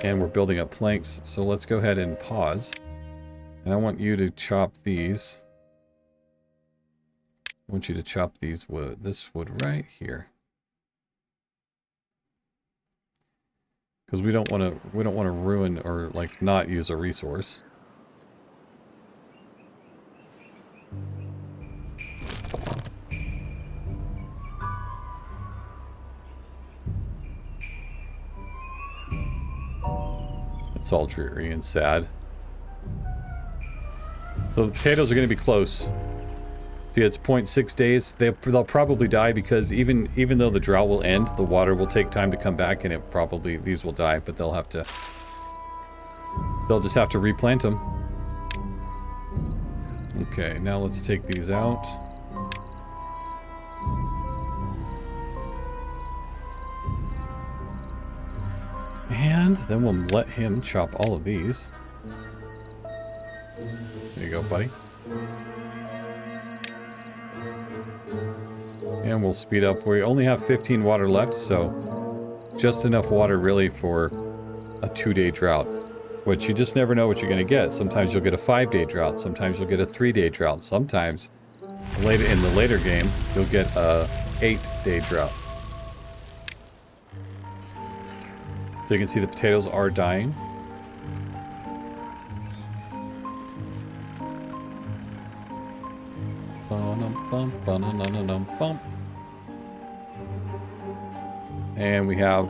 And we're building up planks, so let's go ahead and pause. And I want you to chop these. I want you to chop these wood, this wood right here. Because we don't want to ruin or like not use a resource. It's all dreary and sad. So the potatoes are going to be close. See, it's 0.6 days. They'll probably die because even though the drought will end, the water will take time to come back, and these will die, but they'll just have to replant them. Okay, now let's take these out. And then we'll let him chop all of these. There you go, buddy. And we'll speed up. We only have 15 water left, so just enough water really for a 2-day drought, which you just never know what you're going to get. Sometimes you'll get a 5-day drought. Sometimes you'll get a 3-day drought. Sometimes, later in the later game, you'll get a 8-day drought. So you can see the potatoes are dying. And we have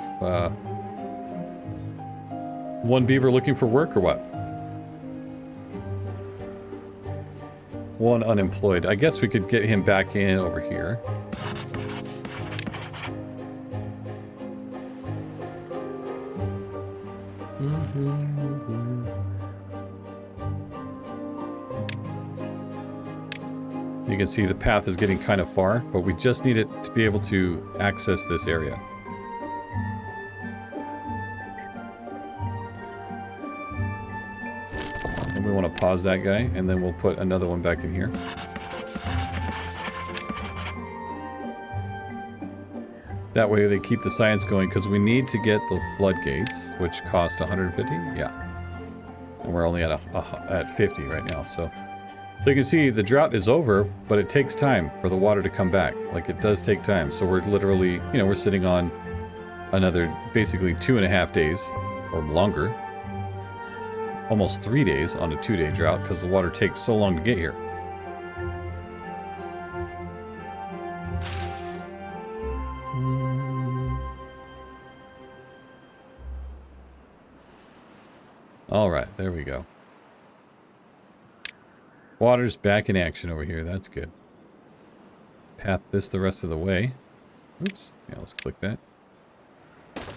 one beaver looking for work or what? One unemployed. I guess we could get him back in over here. You can see the path is getting kind of far, but we just need it to be able to access this area. And we want to pause that guy, and then we'll put another one back in here. That way they keep the science going, because we need to get the floodgates, which cost 150. Yeah. And we're only at 50 right now, so you can see the drought is over, but it takes time for the water to come back. Like, it does take time. So we're literally, you know, we're sitting on another basically 2.5 days or longer. Almost 3 days on a 2-day drought because the water takes so long to get here. All right, there we go. Water's back in action over here. That's good. Path this the rest of the way. Oops. Yeah, let's click that.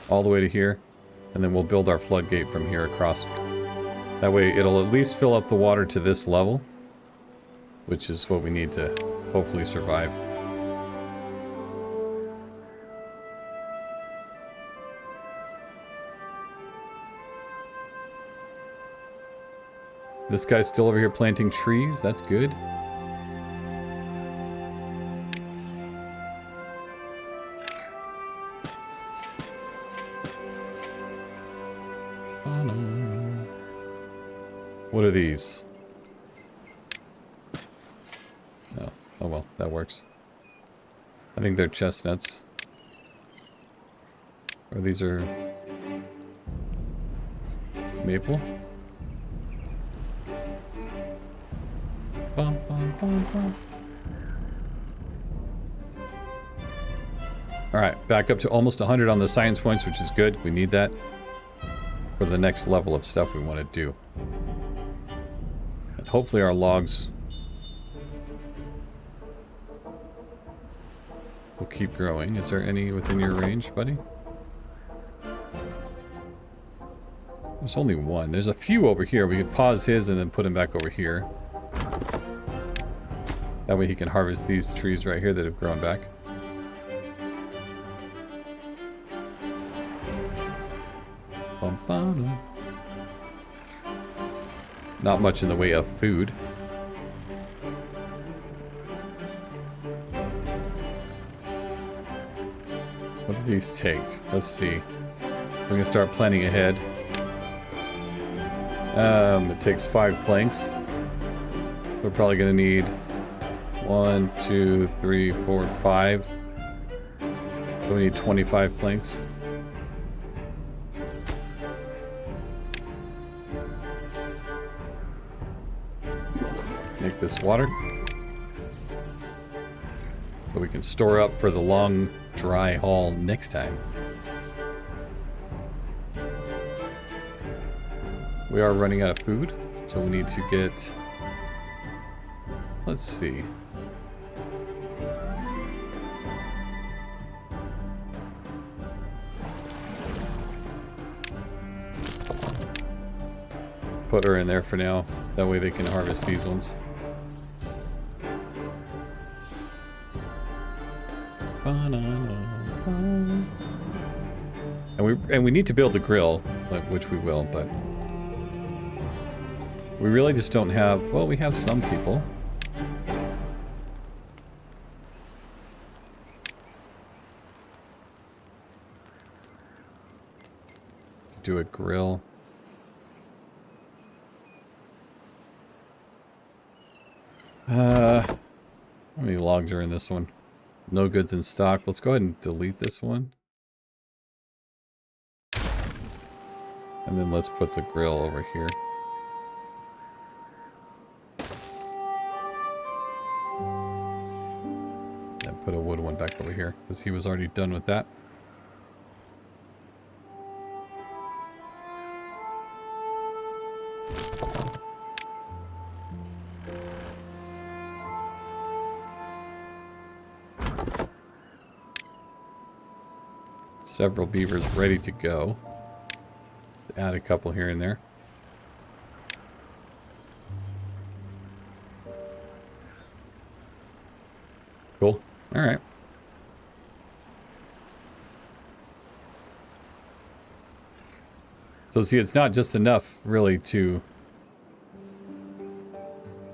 All the way to here. And then we'll build our floodgate from here across. That way it'll at least fill up the water to this level, which is what we need to hopefully survive. This guy's still over here planting trees. That's good. What are these? Oh, oh well, that works. I think they're chestnuts. Or these are maple. Bum, bum, bum, bum. Alright, back up to almost 100 on the science points, which is good. We need that for the next level of stuff we want to do. And hopefully our logs will keep growing. Is there any within your range, buddy? There's only one. There's a few over here. We could pause his and then put him back over here. That way he can harvest these trees right here that have grown back. Not much in the way of food. What do these take? Let's see. We're gonna start planning ahead. It takes 5 planks. We're probably gonna need 1, 2, 3, 4, 5. So we need 25 planks. Make this water. So we can store up for the long dry haul next time. We are running out of food, so we need to get... Let's see. Put her in there for now. That way they can harvest these ones. And we need to build a grill, which we will, but we really just don't have... Well, we have some people. Do a grill. How many logs are in this one? No goods in stock. Let's go ahead and delete this one. And then let's put the grill over here. And put a wood one back over here, because he was already done with that. Several beavers ready to go. Let's add a couple here and there. Cool. All right. So see, it's not just enough really to...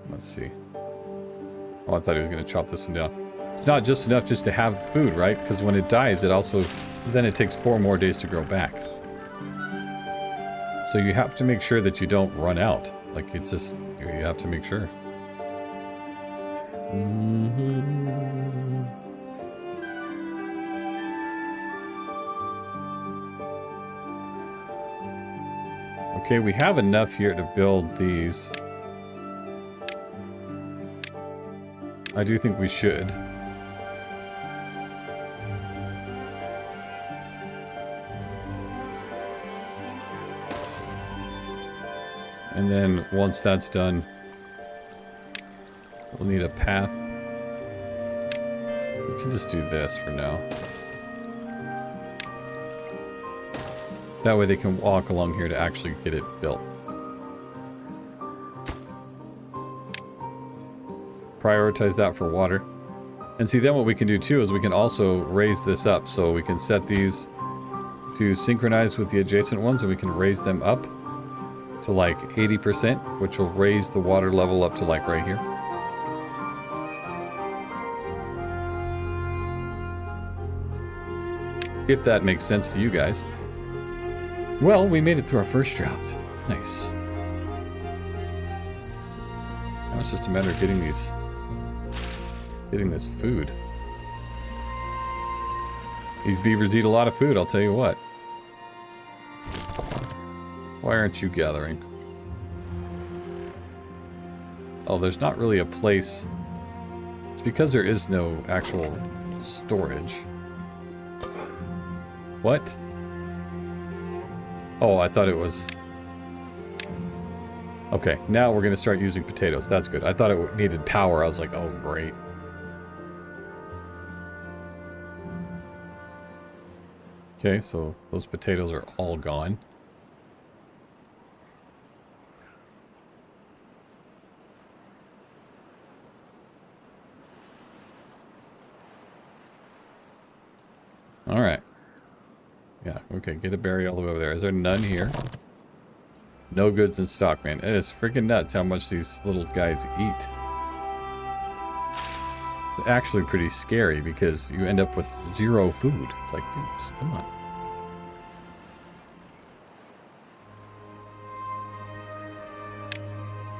Let's see. Oh, I thought he was going to chop this one down. It's not just enough just to have food, right? Because when it dies, it also... Then it takes 4 more days to grow back. So you have to make sure that you don't run out. Like, it's just... You have to make sure. Okay, we have enough here to build these. I do think we should. And then once that's done, we'll need a path. We can just do this for now. That way they can walk along here to actually get it built. Prioritize that for water. And see, then what we can do too is we can also raise this up. So we can set these to synchronize with the adjacent ones and we can raise them up. to like 80%, which will raise the water level up to like right here. If that makes sense to you guys. Well, we made it through our first drought. Nice. Now it's just a matter of getting this food. These beavers eat a lot of food, I'll tell you what. Why aren't you gathering? Oh, there's not really a place. It's because there is no actual storage. What? Oh, I thought it was... Okay, now we're going to start using potatoes. That's good. I thought it needed power. I was like, oh, great. Okay, so those potatoes are all gone. All right. Yeah, okay, get a berry all the way over there. Is there none here? No goods in stock, man. It is freaking nuts how much these little guys eat. It's actually pretty scary because you end up with 0 food. It's like, dudes, come on.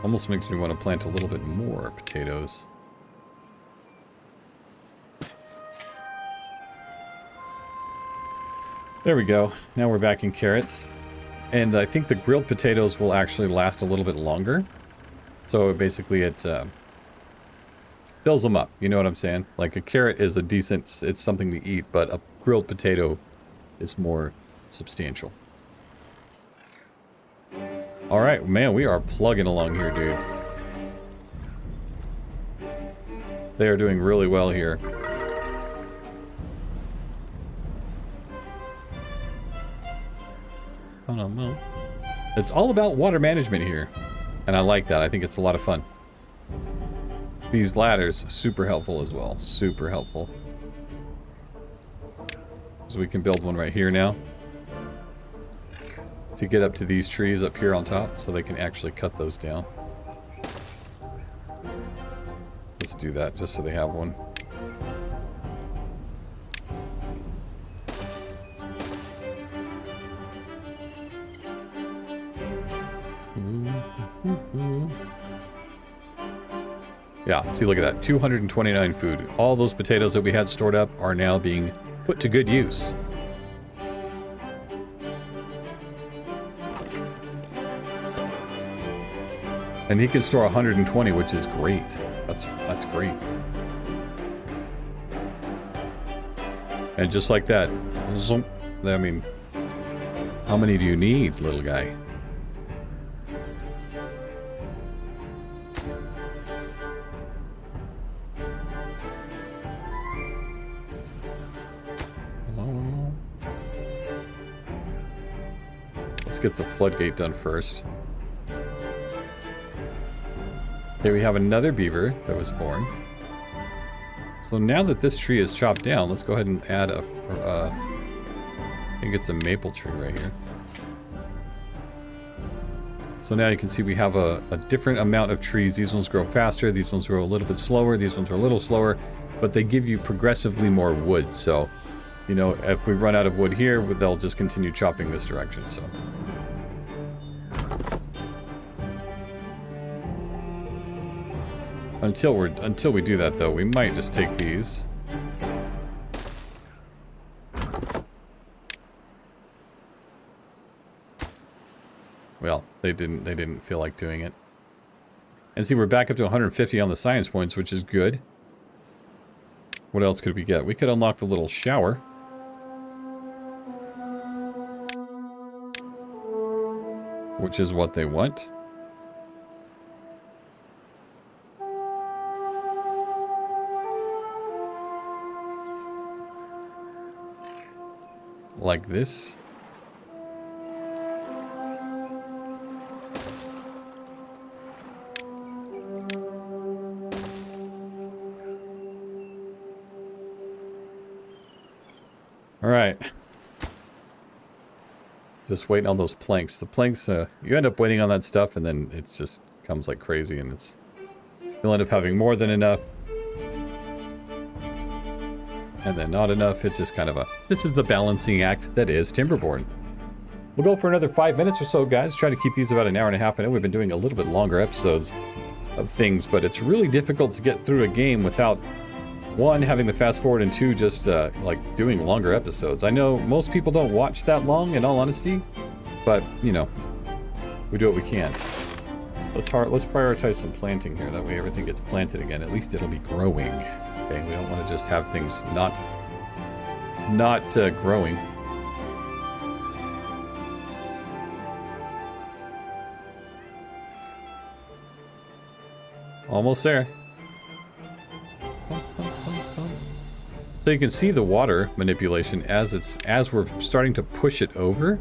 Almost makes me want to plant a little bit more potatoes. There we go. Now we're back in carrots. And I think the grilled potatoes will actually last a little bit longer. So basically it fills them up. You know what I'm saying? Like a carrot is a decent, it's something to eat, but a grilled potato is more substantial. All right, man, we are plugging along here, dude. They are doing really well here. Oh no, well, it's all about water management here, and I like that. I think it's a lot of fun. These ladders, super helpful as well. Super helpful. So we can build one right here now to get up to these trees up here on top, so they can actually cut those down. Let's do that just so they have one. Yeah, see, look at that. 229 food. All those potatoes that we had stored up are now being put to good use. And he can store 120, which is great. That's great. And just like that, zoom, I mean, how many do you need, little guy? Let's get the floodgate done first. Okay, we have another beaver that was born. So now that this tree is chopped down, let's go ahead and add a, I think it's a maple tree right here. So now you can see we have a different amount of trees. These ones grow faster, these ones grow a little bit slower, these ones are a little slower, but they give you progressively more wood. So, you know, if we run out of wood here, they'll just continue chopping this direction, so. Until we do that, though, we might just take these. Well, they didn't feel like doing it. And see, we're back up to 150 on the science points, which is good. What else could we get? We could unlock the little shower. Which is what they want. Like this. All right. just waiting on those planks. The planks, you end up waiting on that stuff, and then it just comes like crazy, and you'll end up having more than enough. And then not enough. It's just kind of this is the balancing act that is Timberborn. We'll go for another 5 minutes or so, guys. Try to keep these about an hour and a half. I know we've been doing a little bit longer episodes of things, but it's really difficult to get through a game without, one, having the fast forward, and two, just like doing longer episodes. I know most people don't watch that long, in all honesty, but, you know, we do what we can. Let's prioritize some planting here. That way everything gets planted again. At least it'll be growing. Okay, we don't want to just have things not growing. Almost there. So you can see the water manipulation as we're starting to push it over.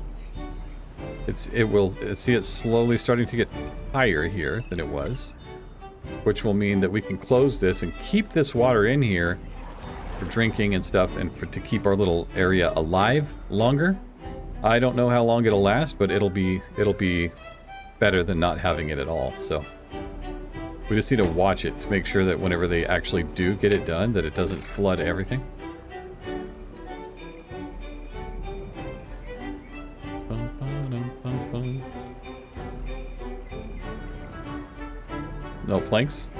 See it slowly starting to get higher here than it was, which will mean that we can close this and keep this water in here for drinking and stuff, and to keep our little area alive longer. I don't know how long it'll last, but it'll be better than not having it at all. So we just need to watch it to make sure that whenever they actually do get it done, that it doesn't flood everything. No planks.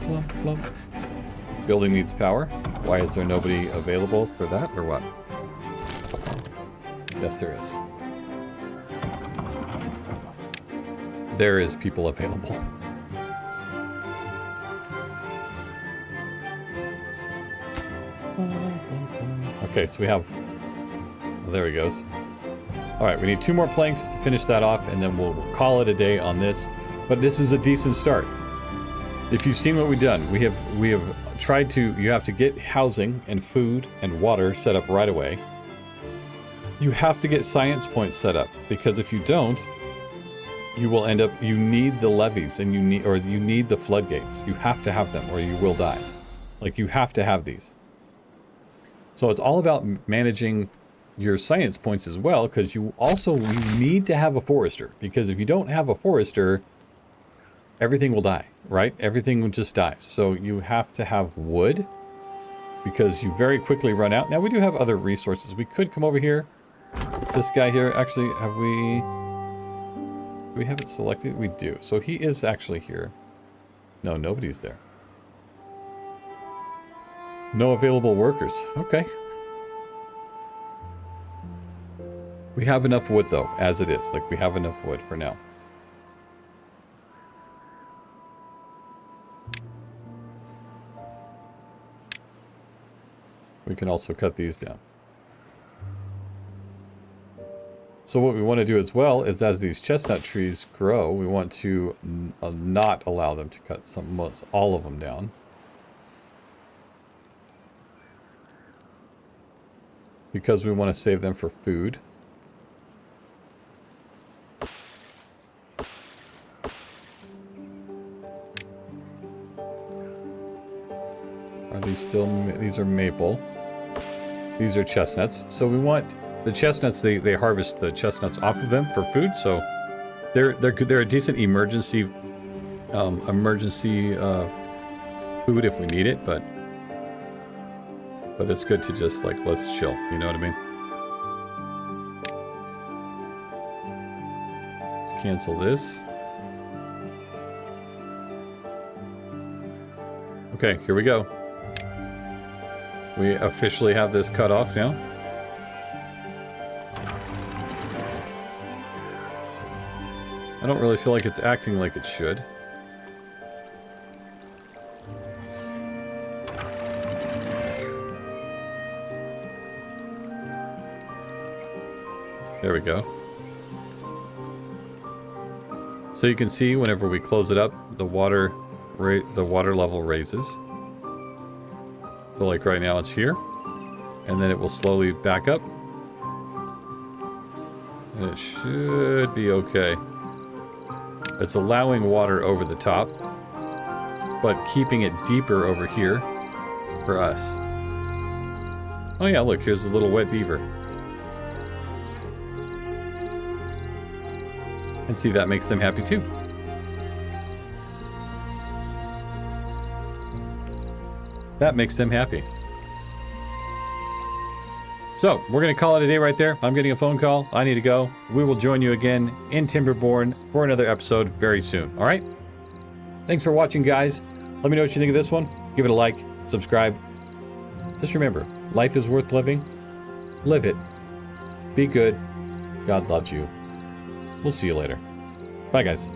Flump, flump. Building needs power. Why is there nobody available for that, or what? Yes, there is. There is people available. Okay, so we have... Oh, there he goes. Alright, we need 2 more planks to finish that off, and then we'll call it a day on this. But this is a decent start. If you've seen what we've done, we have tried to... You have to get housing and food and water set up right away. You have to get science points set up, because if you don't, you will end up... You need the levees, and you need the floodgates. You have to have them, or you will die. Like, you have to have these. So it's all about managing your science points as well, because you need to have a forester, because if you don't have a forester, everything will die, right? Everything will just die. So you have to have wood, because you very quickly run out. Now we do have other resources. We could come over here. This guy here, actually, do we have it selected? We do. So he is actually here. No, nobody's there. No available workers. Okay. We have enough wood, though, as it is. Like, we have enough wood for now. We can also cut these down. So what we want to do as well is, as these chestnut trees grow, we want to not allow them to cut all of them down. Because we want to save them for food. Are these still... These are maple. These are chestnuts. So we want... The chestnuts, they harvest the chestnuts off of them for food, so they're a decent emergency food if we need it, but it's good to just, like, let's chill, you know what I mean? Let's cancel this. Okay, here we go. We officially have this cut off now. I don't really feel like it's acting like it should. There we go. So you can see whenever we close it up, the water level raises. So like right now it's here, and then it will slowly back up, and it should be okay. It's allowing water over the top, but keeping it deeper over here for us. Oh yeah, look, here's a little wet beaver. And see, that makes them happy too. That makes them happy. So, we're going to call it a day right there. I'm getting a phone call. I need to go. We will join you again in Timberborn for another episode very soon. All right? Thanks for watching, guys. Let me know what you think of this one. Give it a like, subscribe. Just remember, life is worth living. Live it. Be good. God loves you. We'll see you later. Bye, guys.